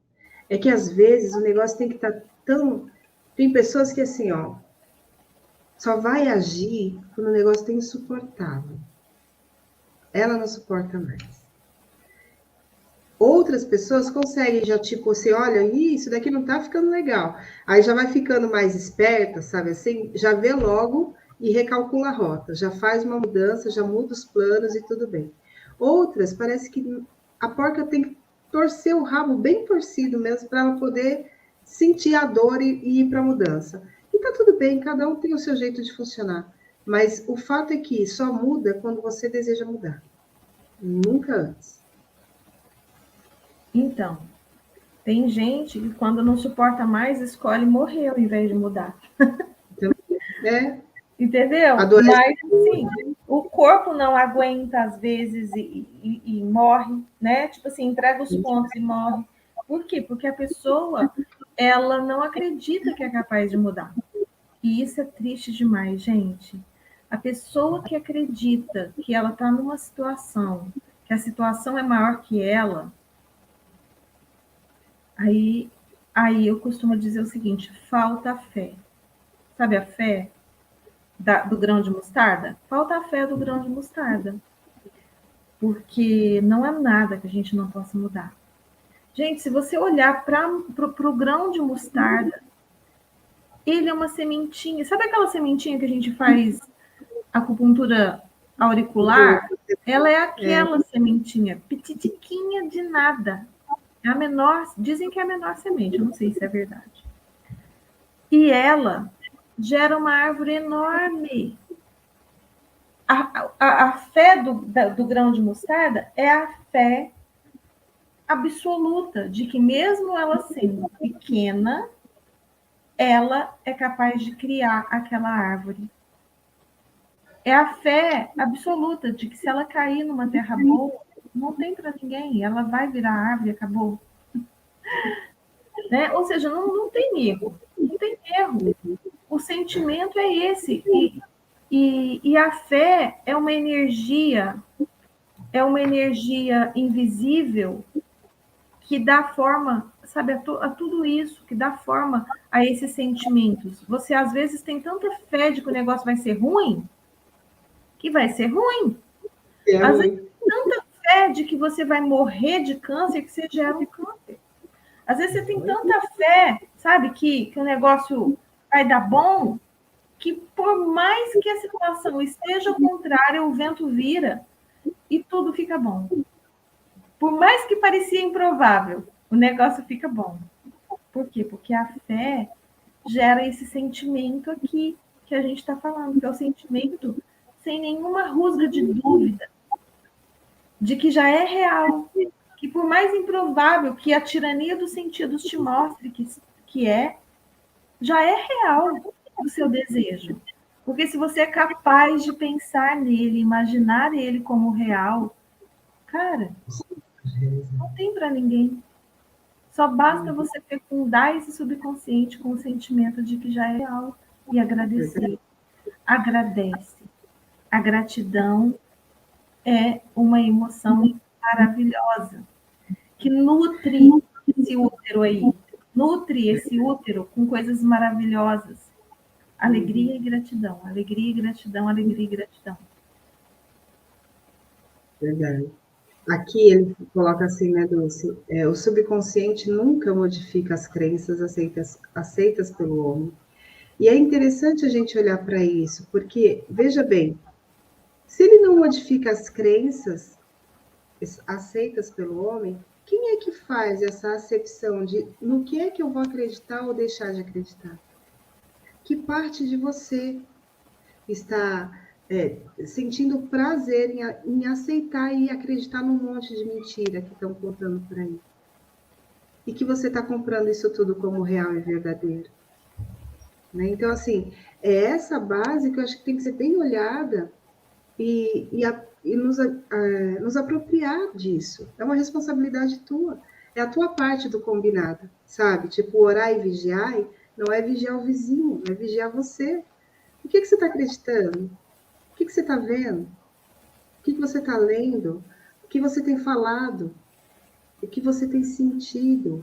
É que às vezes o negócio tem que estar tão. Tem pessoas que assim, ó, só vai agir quando o negócio está insuportável. Ela não suporta mais. Outras pessoas conseguem já, tipo, você olha, isso daqui não tá ficando legal. Aí já vai ficando mais esperta, sabe assim? Já vê logo e recalcula a rota, já faz uma mudança, já muda os planos e tudo bem. Outras, parece que a porca tem que torcer o rabo bem torcido mesmo para ela poder sentir a dor e ir para a mudança. E tá tudo bem, cada um tem o seu jeito de funcionar. Mas o fato é que só muda quando você deseja mudar, nunca antes. Então, tem gente que quando não suporta mais, escolhe morrer ao invés de mudar. Então, né? Entendeu? Adoece. Mas, assim, o corpo não aguenta às vezes e morre, né? Tipo assim, entrega os pontos e morre. Por quê? Porque a pessoa, ela não acredita que é capaz de mudar. E isso é triste demais, gente. A pessoa que acredita que ela está numa situação, que a situação é maior que ela, aí, aí eu costumo dizer o seguinte: falta fé. Sabe a fé do grão de mostarda? Falta a fé do grão de mostarda. Porque não é nada que a gente não possa mudar. Gente, se você olhar para o grão de mostarda, ele é uma sementinha. Sabe aquela sementinha que a gente faz acupuntura auricular? Ela é aquela sementinha, petitiquinha de nada. É a menor, dizem que é a menor semente, eu não sei se é verdade. E ela gera uma árvore enorme. A fé do grão de mostarda é a fé absoluta de que mesmo ela sendo pequena, ela é capaz de criar aquela árvore. É a fé absoluta de que se ela cair numa terra boa, não tem para ninguém, ela vai virar árvore, acabou. Né? Ou seja, não tem erro, não tem erro. O sentimento é esse. E a fé é uma energia invisível que dá forma, sabe, a tudo isso, que dá forma a esses sentimentos. Você, às vezes, tem tanta fé de que o negócio vai ser ruim, que vai ser ruim. É Às vezes, ruim. tanta fé de que você vai morrer de câncer, que você gera um câncer. Às vezes, você tem tanta fé, sabe, que o negócio vai dar bom, que por mais que a situação esteja ao contrário, o vento vira e tudo fica bom. Por mais que parecia improvável, o negócio fica bom. Por quê? Porque a fé gera esse sentimento aqui que a gente está falando, que é o sentimento sem nenhuma rusga de dúvida, de que já é real, que por mais improvável que a tirania dos sentidos te mostre que é, já é real o seu desejo. Porque se você é capaz de pensar nele, imaginar ele como real, cara, não tem para ninguém. Só basta você fecundar esse subconsciente com o sentimento de que já é real e agradecer. Agradece. A gratidão é uma emoção maravilhosa que nutre esse útero aí. Nutre esse útero com coisas maravilhosas. Alegria e gratidão, alegria e gratidão, alegria e gratidão. Verdade. Aqui ele coloca assim, né, Dulce? O subconsciente nunca modifica as crenças aceitas pelo homem. E é interessante a gente olhar para isso, porque, veja bem, se ele não modifica as crenças aceitas pelo homem, quem é que faz essa acepção de no que é que eu vou acreditar ou deixar de acreditar? Que parte de você está sentindo prazer em aceitar e acreditar num monte de mentira que estão contando por aí? E que você está comprando isso tudo como real e verdadeiro? Né? Então, assim, é essa base que eu acho que tem que ser bem olhada e nos apropriar disso. É uma responsabilidade tua. É a tua parte do combinado, sabe? Tipo, orar e vigiar não é vigiar o vizinho, é vigiar você. O que você está acreditando? O que você está vendo? O que você está lendo? O que você tem falado? O que você tem sentido?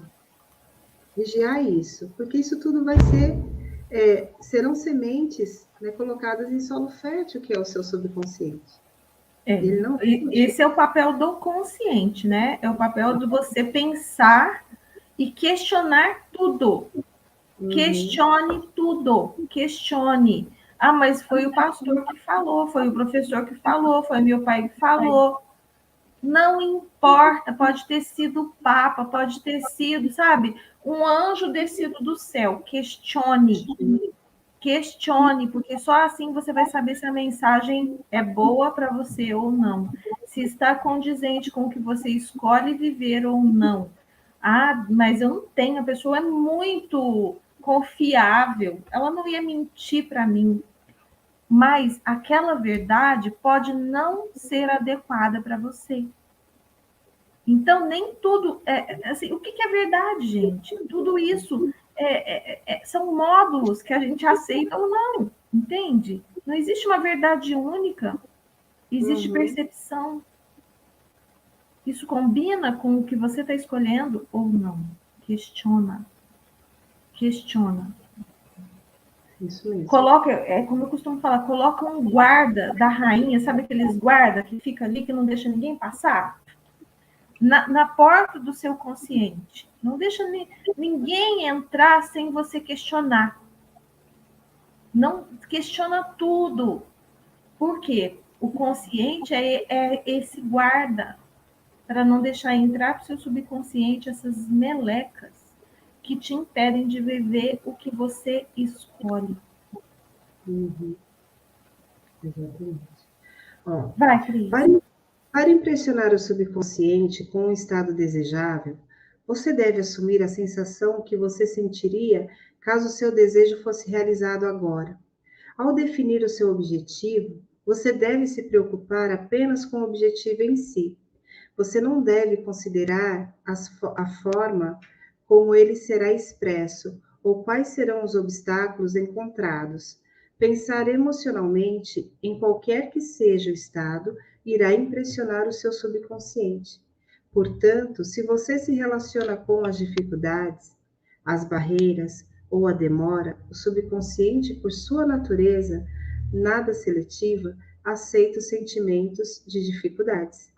Vigiar isso, porque isso tudo vai serão sementes, né, colocadas em solo fértil, que é o seu subconsciente. Ele não Esse é o papel do consciente, né? É o papel de você pensar e questionar tudo. Questione tudo. Questione. Ah, mas foi o pastor que falou, foi o professor que falou, foi meu pai que falou. Não importa, pode ter sido o Papa, pode ter sido, sabe, um anjo descido do céu. Questione. Questione, porque só assim você vai saber se a mensagem é boa para você ou não, se está condizente com o que você escolhe viver ou não. Ah, mas eu não tenho, a pessoa é muito confiável, ela não ia mentir para mim, mas aquela verdade pode não ser adequada para você. Então, nem tudo. Assim, o que é verdade, gente? Tudo isso são módulos que a gente aceita ou não, entende? Não existe uma verdade única, existe percepção. Isso combina com o que você está escolhendo ou não? Questiona. Questiona. Isso mesmo. Coloca, como eu costumo falar, coloca um guarda da rainha, sabe aqueles guarda que fica ali, que não deixa ninguém passar? Na porta do seu consciente. Não deixa ninguém entrar sem você questionar. Não questiona tudo. Por quê? O consciente é esse guarda para não deixar entrar para o seu subconsciente essas melecas que te impedem de viver o que você escolhe. Exatamente. Ó, Vai, Cris. para impressionar o subconsciente com um estado desejável, você deve assumir a sensação que você sentiria caso o seu desejo fosse realizado agora. Ao definir o seu objetivo, você deve se preocupar apenas com o objetivo em si. Você não deve considerar a forma como ele será expresso ou quais serão os obstáculos encontrados. Pensar emocionalmente em qualquer que seja o estado irá impressionar o seu subconsciente. Portanto, se você se relaciona com as dificuldades, as barreiras ou a demora, o subconsciente, por sua natureza nada seletiva, aceita os sentimentos de dificuldades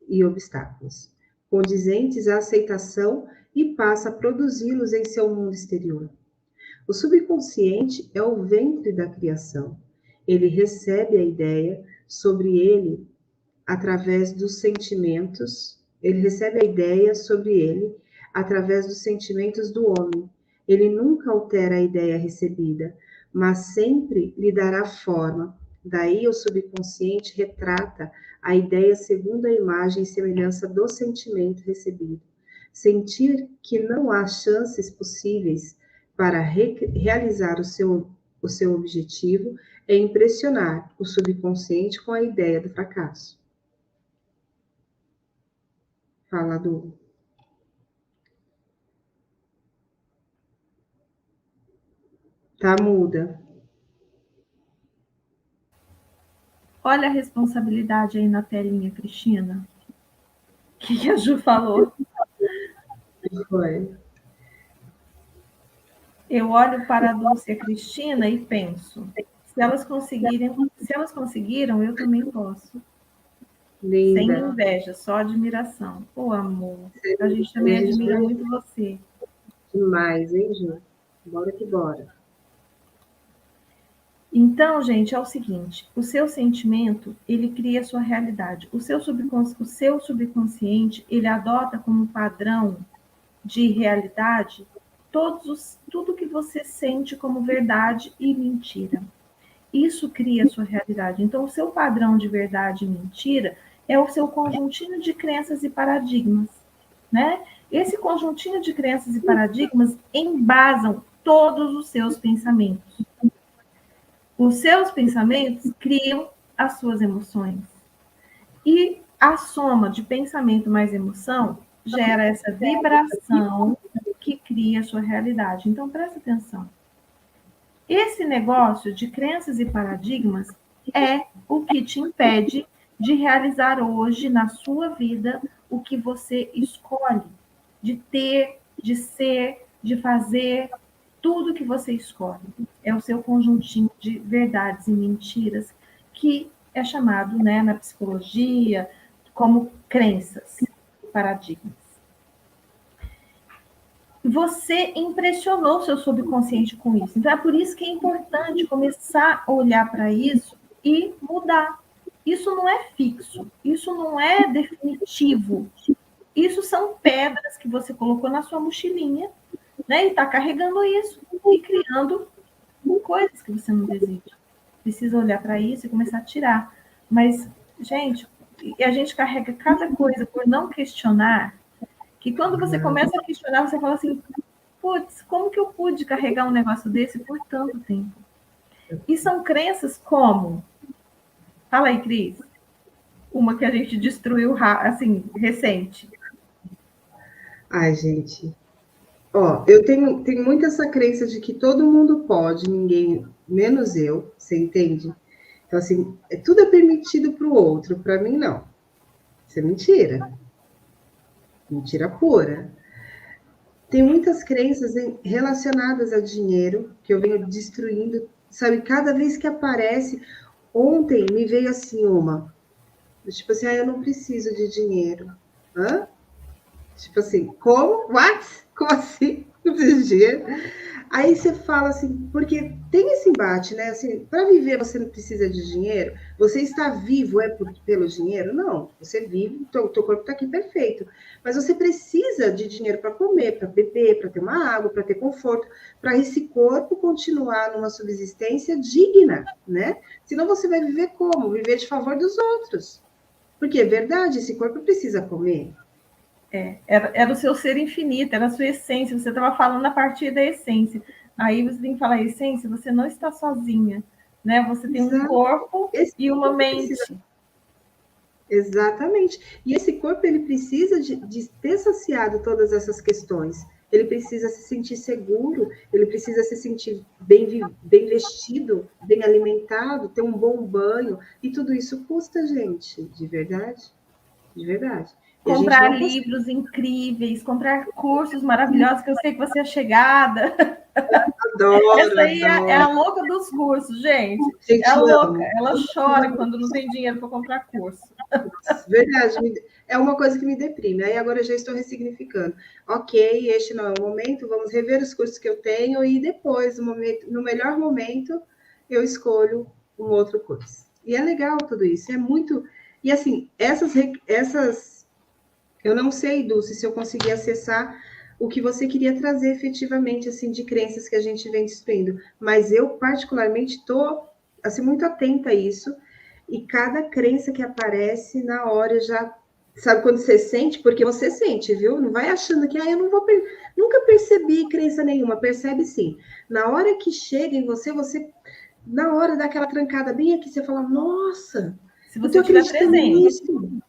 e obstáculos, condizentes à aceitação e passa a produzi-los em seu mundo exterior. O subconsciente é o ventre da criação. Ele recebe a ideia sobre ele através dos sentimentos, ele recebe a ideia sobre ele através dos sentimentos do homem. Ele nunca altera a ideia recebida, mas sempre lhe dará forma. Daí o subconsciente retrata a ideia segundo a imagem e semelhança do sentimento recebido. Sentir que não há chances possíveis para realizar o seu objetivo é impressionar o subconsciente com a ideia do fracasso. Fala, Du. Tá muda. Olha a responsabilidade aí na telinha, Cristina. O que a Ju falou? Foi. Eu olho para a Dulce e a Cristina e penso, se elas conseguiram, eu também posso. Sem Linda. inveja, só admiração. Pô, amor, a gente também admira muito você. Demais, hein, Ju? Bora que bora. Então, gente, é o seguinte, o seu sentimento, ele cria a sua realidade. O seu subconsciente, ele adota como padrão de realidade tudo que você sente como verdade e mentira. Isso cria a sua realidade. Então, o seu padrão de verdade e mentira é o seu conjuntinho de crenças e paradigmas, né? Esse conjuntinho de crenças e paradigmas embasam todos os seus pensamentos. Os seus pensamentos criam as suas emoções. E a soma de pensamento mais emoção gera essa vibração que cria a sua realidade. Então, presta atenção. Esse negócio de crenças e paradigmas é o que te impede de realizar hoje na sua vida o que você escolhe, de ter, de ser, de fazer, tudo que você escolhe. É o seu conjuntinho de verdades e mentiras que é chamado, né, na psicologia como crenças, paradigmas. Você impressionou seu subconsciente com isso. Então, é por isso que é importante começar a olhar para isso e mudar. Isso não é fixo, isso não é definitivo. Isso são pedras que você colocou na sua mochilinha, né? E está carregando isso e criando coisas que você não deseja. Precisa olhar para isso e começar a tirar. Mas, gente, a gente carrega cada coisa por não questionar, que quando você começa a questionar, você fala assim, putz, como que eu pude carregar um negócio desse por tanto tempo? E são crenças como... Fala aí, Cris. Uma que a gente destruiu, assim, recente. Ai, gente. Ó, eu tenho muito essa crença de que todo mundo pode, ninguém, menos eu, você entende? Então, assim, tudo é permitido para o outro, para mim não. Isso é mentira. Mentira pura. Tem muitas crenças relacionadas a dinheiro que eu venho destruindo, sabe? Cada vez que aparece. Ontem me veio assim uma, tipo assim, eu não preciso de dinheiro. Hã? Tipo assim, como? What? Como assim? Não preciso de dinheiro? Aí você fala assim, porque tem esse embate, né? Assim, para viver você não precisa de dinheiro. Você está vivo pelo dinheiro? Não. Você vive, teu corpo está aqui perfeito. Mas você precisa de dinheiro para comer, para beber, para ter uma água, para ter conforto, para esse corpo continuar numa subsistência digna, né? Senão você vai viver como? Viver de favor dos outros. Porque é verdade, esse corpo precisa comer. Era o seu ser infinito, era a sua essência, você estava falando a partir da essência. Aí você tem que falar, essência, você não está sozinha, né? Você tem um corpo e uma mente. Exatamente. E esse corpo, ele precisa de ter saciado todas essas questões. Ele precisa se sentir seguro, ele precisa se sentir bem vestido, bem alimentado, ter um bom banho. E tudo isso custa, gente, de verdade. De verdade. E a gente Comprar não consegue. livros incríveis, comprar cursos maravilhosos, que eu sei que você é chegada. Adoro, Essa aí é a adoro. louca dos cursos, gente. É a Gente, louca. amo. Ela chora quando não tem dinheiro para comprar curso. Verdade, é uma coisa que me deprime. Aí agora eu já estou ressignificando. Ok, este não é o momento, vamos rever os cursos que eu tenho e depois, no melhor momento, eu escolho um outro curso. E é legal tudo isso, é muito. E assim, essas eu não sei, Dulce, se eu conseguir acessar o que você queria trazer efetivamente, assim, de crenças que a gente vem destruindo. Mas eu, particularmente, estou assim, muito atenta a isso. E cada crença que aparece, na hora já. Sabe quando você sente? Porque você sente, viu? Não vai achando que eu não vou. Nunca percebi crença nenhuma, percebe sim. Na hora que chega em você, na hora daquela trancada bem aqui, você fala: Nossa, Se eu você estou estiver acreditando presente. nisso.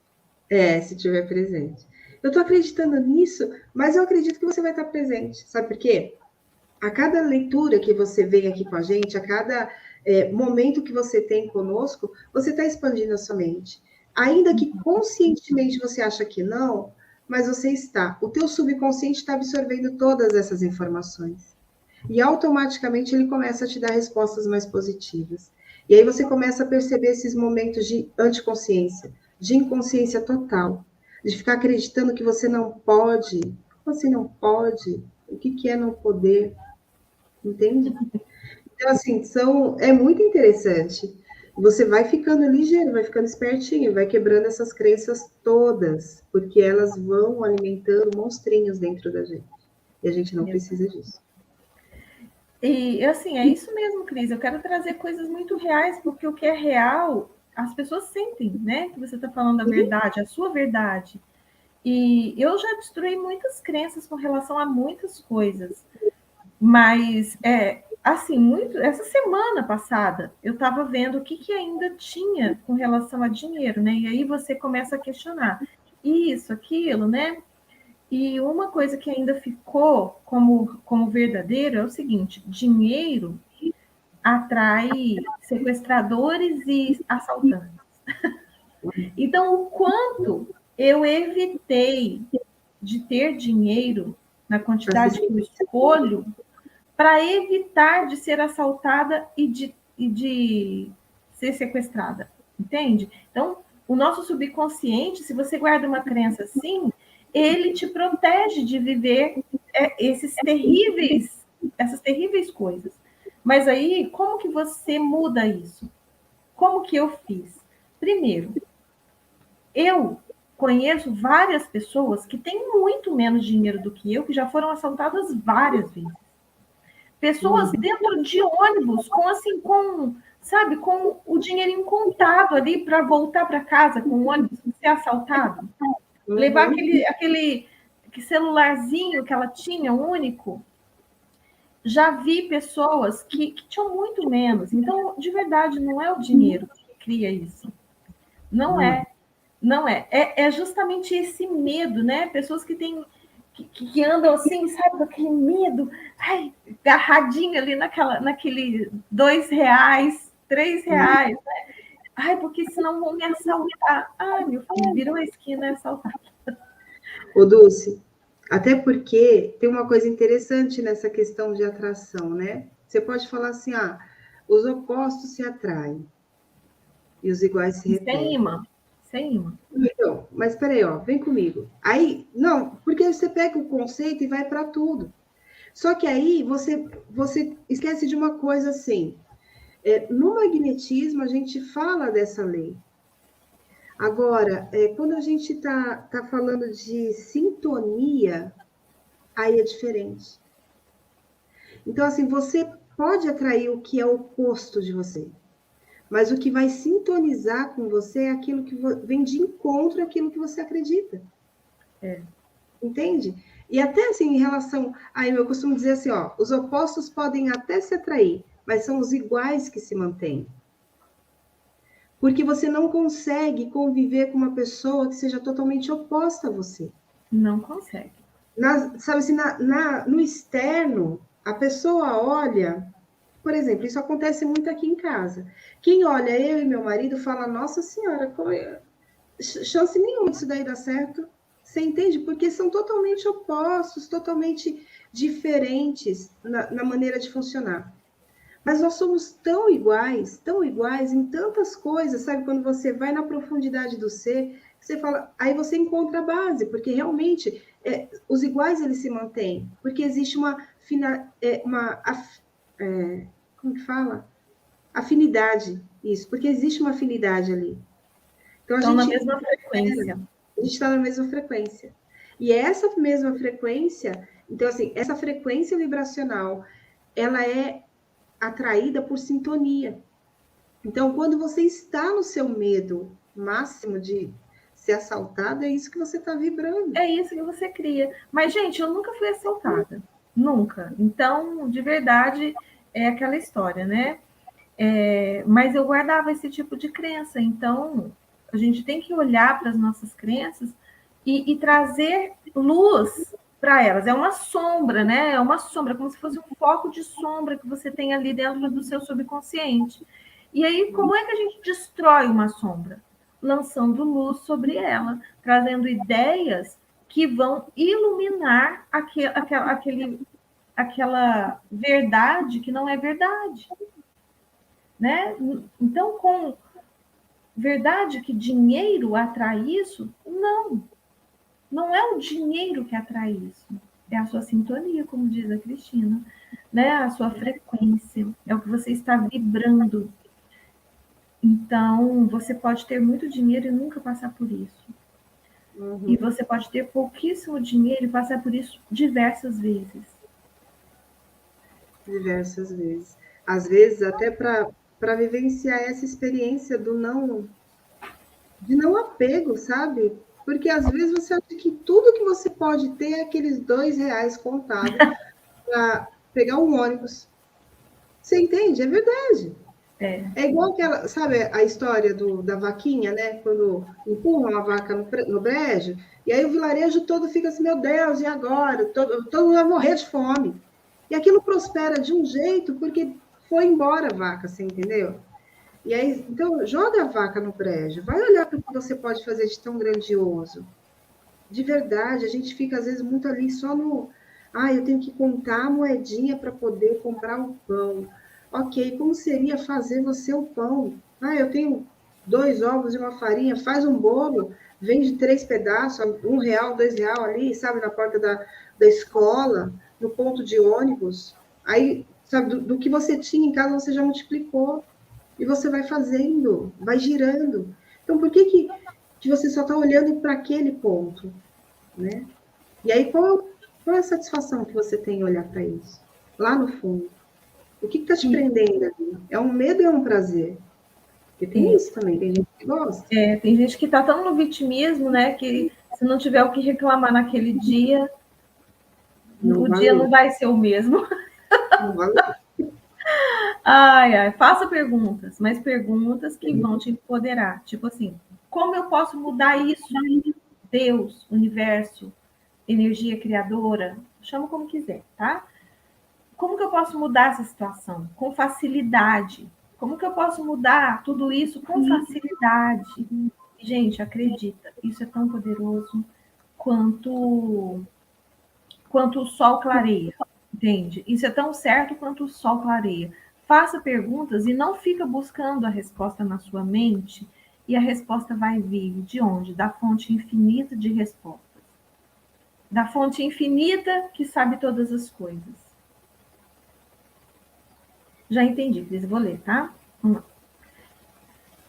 Se tiver presente. Eu estou acreditando nisso, mas eu acredito que você vai estar presente. Sabe por quê? A cada leitura que você vem aqui com a gente, a cada momento que você tem conosco, você está expandindo a sua mente. Ainda que conscientemente você acha que não, mas você está. O teu subconsciente está absorvendo todas essas informações. E automaticamente ele começa a te dar respostas mais positivas. E aí você começa a perceber esses momentos de anticonsciência, de inconsciência total, de ficar acreditando que você não pode. Como assim não pode? O que é não poder? Entende? Então, assim, é muito interessante. Você vai ficando ligeiro, vai ficando espertinho, vai quebrando essas crenças todas, porque elas vão alimentando monstrinhos dentro da gente. E a gente não precisa disso. E, assim, é isso mesmo, Cris. Eu quero trazer coisas muito reais, porque o que é real, as pessoas sentem, né? Que você está falando a verdade, a sua verdade. E eu já destruí muitas crenças com relação a muitas coisas. Mas, assim, essa semana passada, eu estava vendo o que ainda tinha com relação a dinheiro, né? E aí você começa a questionar isso, aquilo, né? E uma coisa que ainda ficou como verdadeiro é o seguinte: dinheiro atrai sequestradores e assaltantes. Então, o quanto eu evitei de ter dinheiro na quantidade que eu escolho para evitar de ser assaltada e de ser sequestrada. entende? Então, o nosso subconsciente, se você guarda uma crença assim, ele te protege de viver essas terríveis coisas. Mas aí, como que você muda isso? Como que eu fiz? Primeiro, eu conheço várias pessoas que têm muito menos dinheiro do que eu, que já foram assaltadas várias vezes. Pessoas dentro de ônibus, sabe, com o dinheirinho contado ali para voltar para casa com o ônibus, ser assaltado. Levar aquele celularzinho que ela tinha, único. Já vi pessoas que tinham muito menos. Então, de verdade, não é o dinheiro que cria isso. Não é. Não é. É justamente esse medo, né? Pessoas que têm que andam assim, sabe, com aquele medo, ai, agarradinho ali naquele R$ 2, R$ 3, né? Ai, porque senão vão me assaltar. Ai, meu filho, virou a esquina e assaltar. Ô, Dulce, até porque tem uma coisa interessante nessa questão de atração, né? Você pode falar assim, os opostos se atraem e os iguais se repelem. Sem imã. Então, mas peraí, vem comigo. Aí, não, porque você pega o conceito e vai para tudo. Só que aí você esquece de uma coisa assim. No magnetismo, a gente fala dessa lei. Agora, quando a gente tá falando de sintonia, aí é diferente. Então, assim, você pode atrair o que é o oposto de você, mas o que vai sintonizar com você é aquilo que vem de encontro àquilo que você acredita. Entende? E até assim, em relação. Aí eu costumo dizer assim, os opostos podem até se atrair, mas são os iguais que se mantêm. Porque você não consegue conviver com uma pessoa que seja totalmente oposta a você. Não consegue. Sabe assim, no externo, a pessoa olha. Por exemplo, isso acontece muito aqui em casa. Quem olha eu e meu marido fala: Nossa Senhora, chance nenhuma disso daí dar certo. Você entende? Porque são totalmente opostos, totalmente diferentes na maneira de funcionar. Mas nós somos tão iguais em tantas coisas, sabe? Quando você vai na profundidade do ser, você fala, aí você encontra a base, porque realmente os iguais eles se mantêm, porque existe como que fala? Afinidade, isso, porque existe uma afinidade ali. Então Estão na mesma frequência. A gente está na mesma frequência. E essa mesma frequência, então assim, essa frequência vibracional, ela é atraída por sintonia. Então, quando você está no seu medo máximo de ser assaltado, é isso que você está vibrando. É isso que você cria. Mas, gente, eu nunca fui assaltada. Nunca. Então, de verdade, é aquela história, né? Mas eu guardava esse tipo de crença. Então, a gente tem que olhar para as nossas crenças e trazer luz para elas. É uma sombra, né? É uma sombra, como se fosse um foco de sombra que você tem ali dentro do seu subconsciente. E aí, como é que a gente destrói uma sombra? Lançando luz sobre ela, trazendo ideias que vão iluminar aquela verdade que não é verdade. Né? Então, com verdade que dinheiro atrai isso? Não. Não é o dinheiro que atrai isso. É a sua sintonia, como diz a Cristina. Né? A sua frequência. É o que você está vibrando. Então, você pode ter muito dinheiro e nunca passar por isso. E você pode ter pouquíssimo dinheiro e passar por isso diversas vezes. Diversas vezes. Às vezes, até para vivenciar essa experiência de não apego, sabe? Porque às vezes você acha que tudo que você pode ter é aqueles R$ 2 contados para pegar um ônibus. Você entende? É verdade. É igual aquela, sabe a história da vaquinha, né? Quando empurram a vaca no brejo, e aí o vilarejo todo fica assim, meu Deus, e agora? Todo mundo vai morrer de fome. E aquilo prospera de um jeito porque foi embora a vaca, você entendeu? E aí, então, joga a vaca no brejo, vai olhar para o que você pode fazer de tão grandioso. De verdade, a gente fica às vezes muito ali só no. Eu tenho que contar a moedinha para poder comprar o pão. Ok, como seria fazer você o pão? Eu tenho 2 ovos e uma farinha, faz um bolo, vende 3 pedaços, R$ 1, R$ 2 ali, sabe, na porta da escola, no ponto de ônibus. Aí, sabe, do que você tinha em casa, você já multiplicou. E você vai fazendo, vai girando. Então, por que você só está olhando para aquele ponto, né? E aí, qual é a satisfação que você tem em olhar para isso? Lá no fundo. O que está te prendendo ali? É um medo ou é um prazer? Porque tem isso também, tem gente que gosta. Tem gente que está tão no vitimismo, né, que se não tiver o que reclamar naquele dia, o dia não vai ser o mesmo. Não valeu. Ai, ai, faça perguntas, mas perguntas que vão te empoderar. Tipo assim, como eu posso mudar isso? Deus, universo, energia criadora, chama como quiser, tá? Como que eu posso mudar essa situação? Com facilidade. Como que eu posso mudar tudo isso com facilidade? Gente, acredita, isso é tão poderoso quanto o sol clareia, entende? Isso é tão certo quanto o sol clareia. Faça perguntas e não fica buscando a resposta na sua mente, e a resposta vai vir de onde? Da fonte infinita de respostas. Da fonte infinita que sabe todas as coisas. Já entendi, Cris, vou ler, tá? Vamos lá.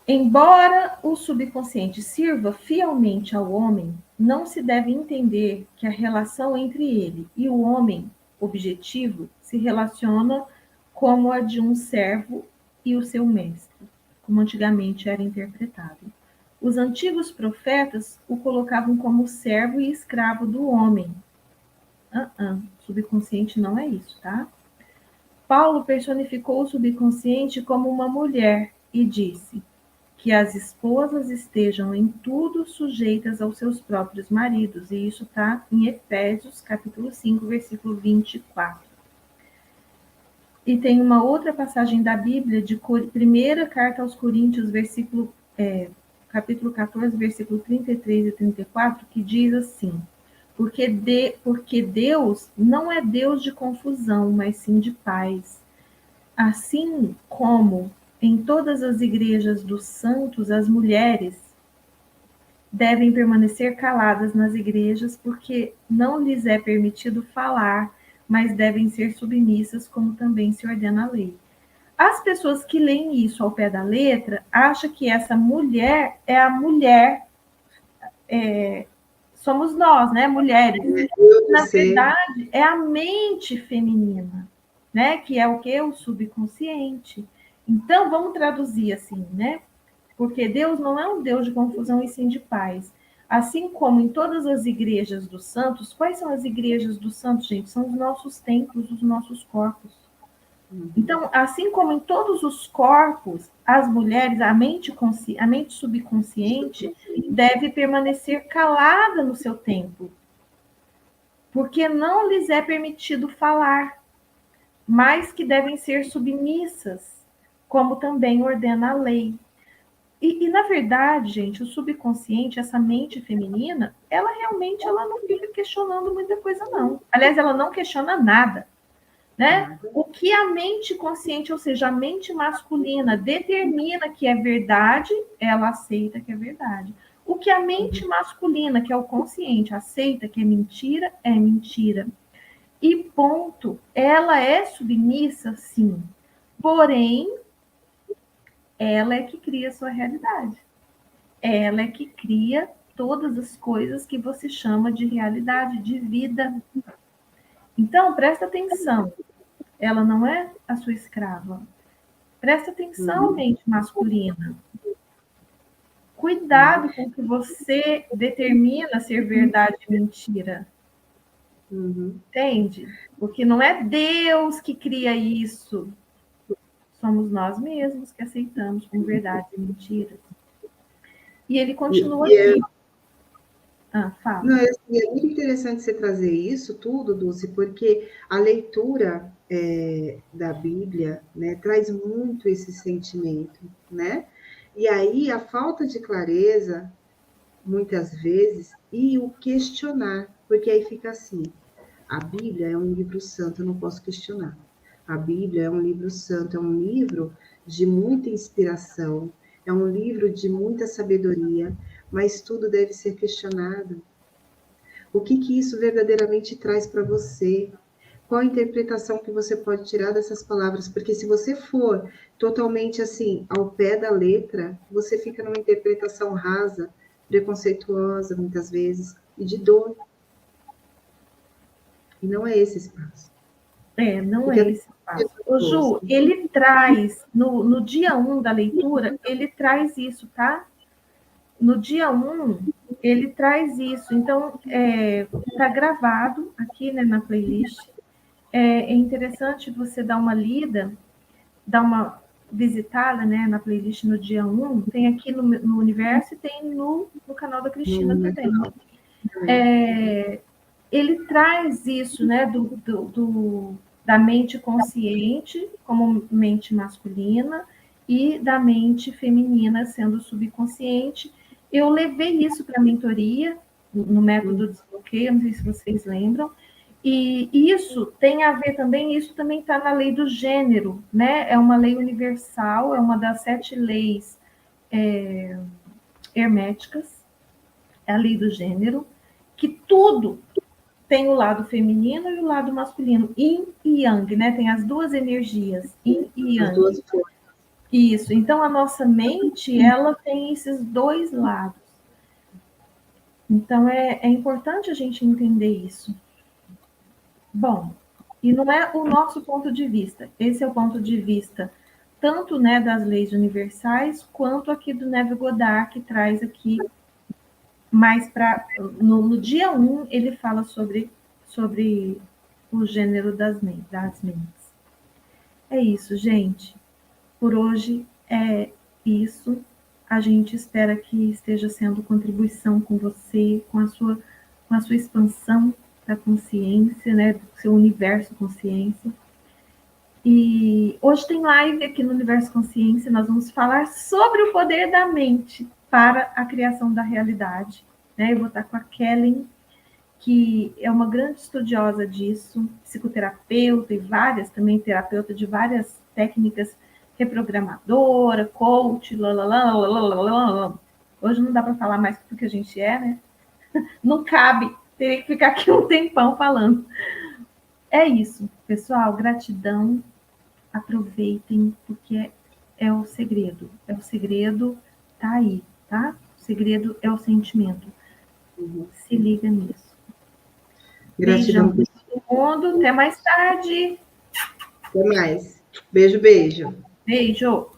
Embora o subconsciente sirva fielmente ao homem, não se deve entender que a relação entre ele e o homem objetivo se relaciona como a de um servo e o seu mestre, como antigamente era interpretado. Os antigos profetas o colocavam como servo e escravo do homem. Subconsciente não é isso, tá? Paulo personificou o subconsciente como uma mulher e disse: que as esposas estejam em tudo sujeitas aos seus próprios maridos. E isso está em Efésios, capítulo 5, versículo 24. E tem uma outra passagem da Bíblia, de primeira carta aos Coríntios, capítulo 14, versículo 33 e 34, que diz assim: porque Deus não é Deus de confusão, mas sim de paz. Assim como em todas as igrejas dos santos, as mulheres devem permanecer caladas nas igrejas, porque não lhes é permitido falar, mas devem ser submissas, como também se ordena a lei. As pessoas que leem isso ao pé da letra acham que essa mulher é a mulher, somos nós, né, mulheres. Na verdade, é a mente feminina, né, que é o que? O subconsciente. Então, vamos traduzir assim, né? Porque Deus não é um Deus de confusão e sim de paz. Assim como em todas as igrejas dos santos, quais são as igrejas dos santos, gente? São os nossos templos, os nossos corpos. Então, assim como em todos os corpos, as mulheres, a mente subconsciente deve permanecer calada no seu templo, porque não lhes é permitido falar, mas que devem ser submissas, como também ordena a lei. E, na verdade, gente, o subconsciente, essa mente feminina, ela realmente não fica questionando muita coisa, não. Aliás, ela não questiona nada, né? O que a mente consciente, ou seja, a mente masculina, determina que é verdade, ela aceita que é verdade. O que a mente masculina, que é o consciente, aceita que é mentira, é mentira. E ponto. Ela é submissa, sim. Porém, ela é que cria a sua realidade. Ela é que cria todas as coisas que você chama de realidade, de vida. Então, presta atenção. Ela não é a sua escrava. Presta atenção, mente masculina. Cuidado com o que você determina ser verdade e mentira. Entende? Porque não é Deus que cria isso. Somos nós mesmos que aceitamos como verdade e mentira. E ele continua aqui. Fala. Não, é muito interessante você trazer isso tudo, Dulce, porque a leitura da Bíblia, né, traz muito esse sentimento, né? E aí a falta de clareza, muitas vezes, e o questionar, porque aí fica assim, a Bíblia é um livro santo, eu não posso questionar. A Bíblia é um livro santo, é um livro de muita inspiração, é um livro de muita sabedoria, mas tudo deve ser questionado. O que isso verdadeiramente traz para você? Qual a interpretação que você pode tirar dessas palavras? Porque se você for totalmente assim, ao pé da letra, você fica numa interpretação rasa, preconceituosa, muitas vezes, e de dor. E não é esse espaço. Não Porque é esse espaço. Ô, Ju, ele traz, no dia 1 da leitura, ele traz isso, tá? No dia 1, ele traz isso. Então, tá gravado aqui, né, na playlist. É interessante você dar uma lida, dar uma visitada, né, na playlist no dia 1. Tem aqui no Universo e tem no canal da Cristina também. Ele traz isso, né, da mente consciente como mente masculina e da mente feminina sendo subconsciente. Eu levei isso para a mentoria, no método desbloqueio, não sei se vocês lembram, e isso tem a ver também, isso também está na lei do gênero, né? É uma lei universal, é uma das 7 leis herméticas, é a lei do gênero, que tudo tem o lado feminino e o lado masculino, yin e yang, né? Tem as duas energias, yin e yang. As duas forças. Isso. Então a nossa mente, ela tem esses dois lados. Então é importante a gente entender isso. Bom, e não é o nosso ponto de vista. Esse é o ponto de vista tanto, né, das leis universais quanto aqui do Neville Goddard, que traz aqui mais para no dia 1 ele fala sobre o gênero das mentes. É isso, gente. Por hoje é isso. A gente espera que esteja sendo contribuição com você, com a sua expansão da consciência, né, do seu universo consciência. E hoje tem live aqui no Universo Consciência, nós vamos falar sobre o poder da mente para a criação da realidade. Né? Eu vou estar com a Kellen, que é uma grande estudiosa disso, psicoterapeuta e várias, também terapeuta de várias técnicas, reprogramadora, coach, lalalala. Hoje não dá para falar mais do que a gente é, né? Não cabe, teria que ficar aqui um tempão falando. É isso, pessoal, gratidão, aproveitem, porque é o segredo. É o segredo, tá aí, tá? O segredo é o sentimento. Se liga nisso. Gratidão. Beijão para todo mundo. Até mais tarde. Até mais. Beijo, beijo. Beijo.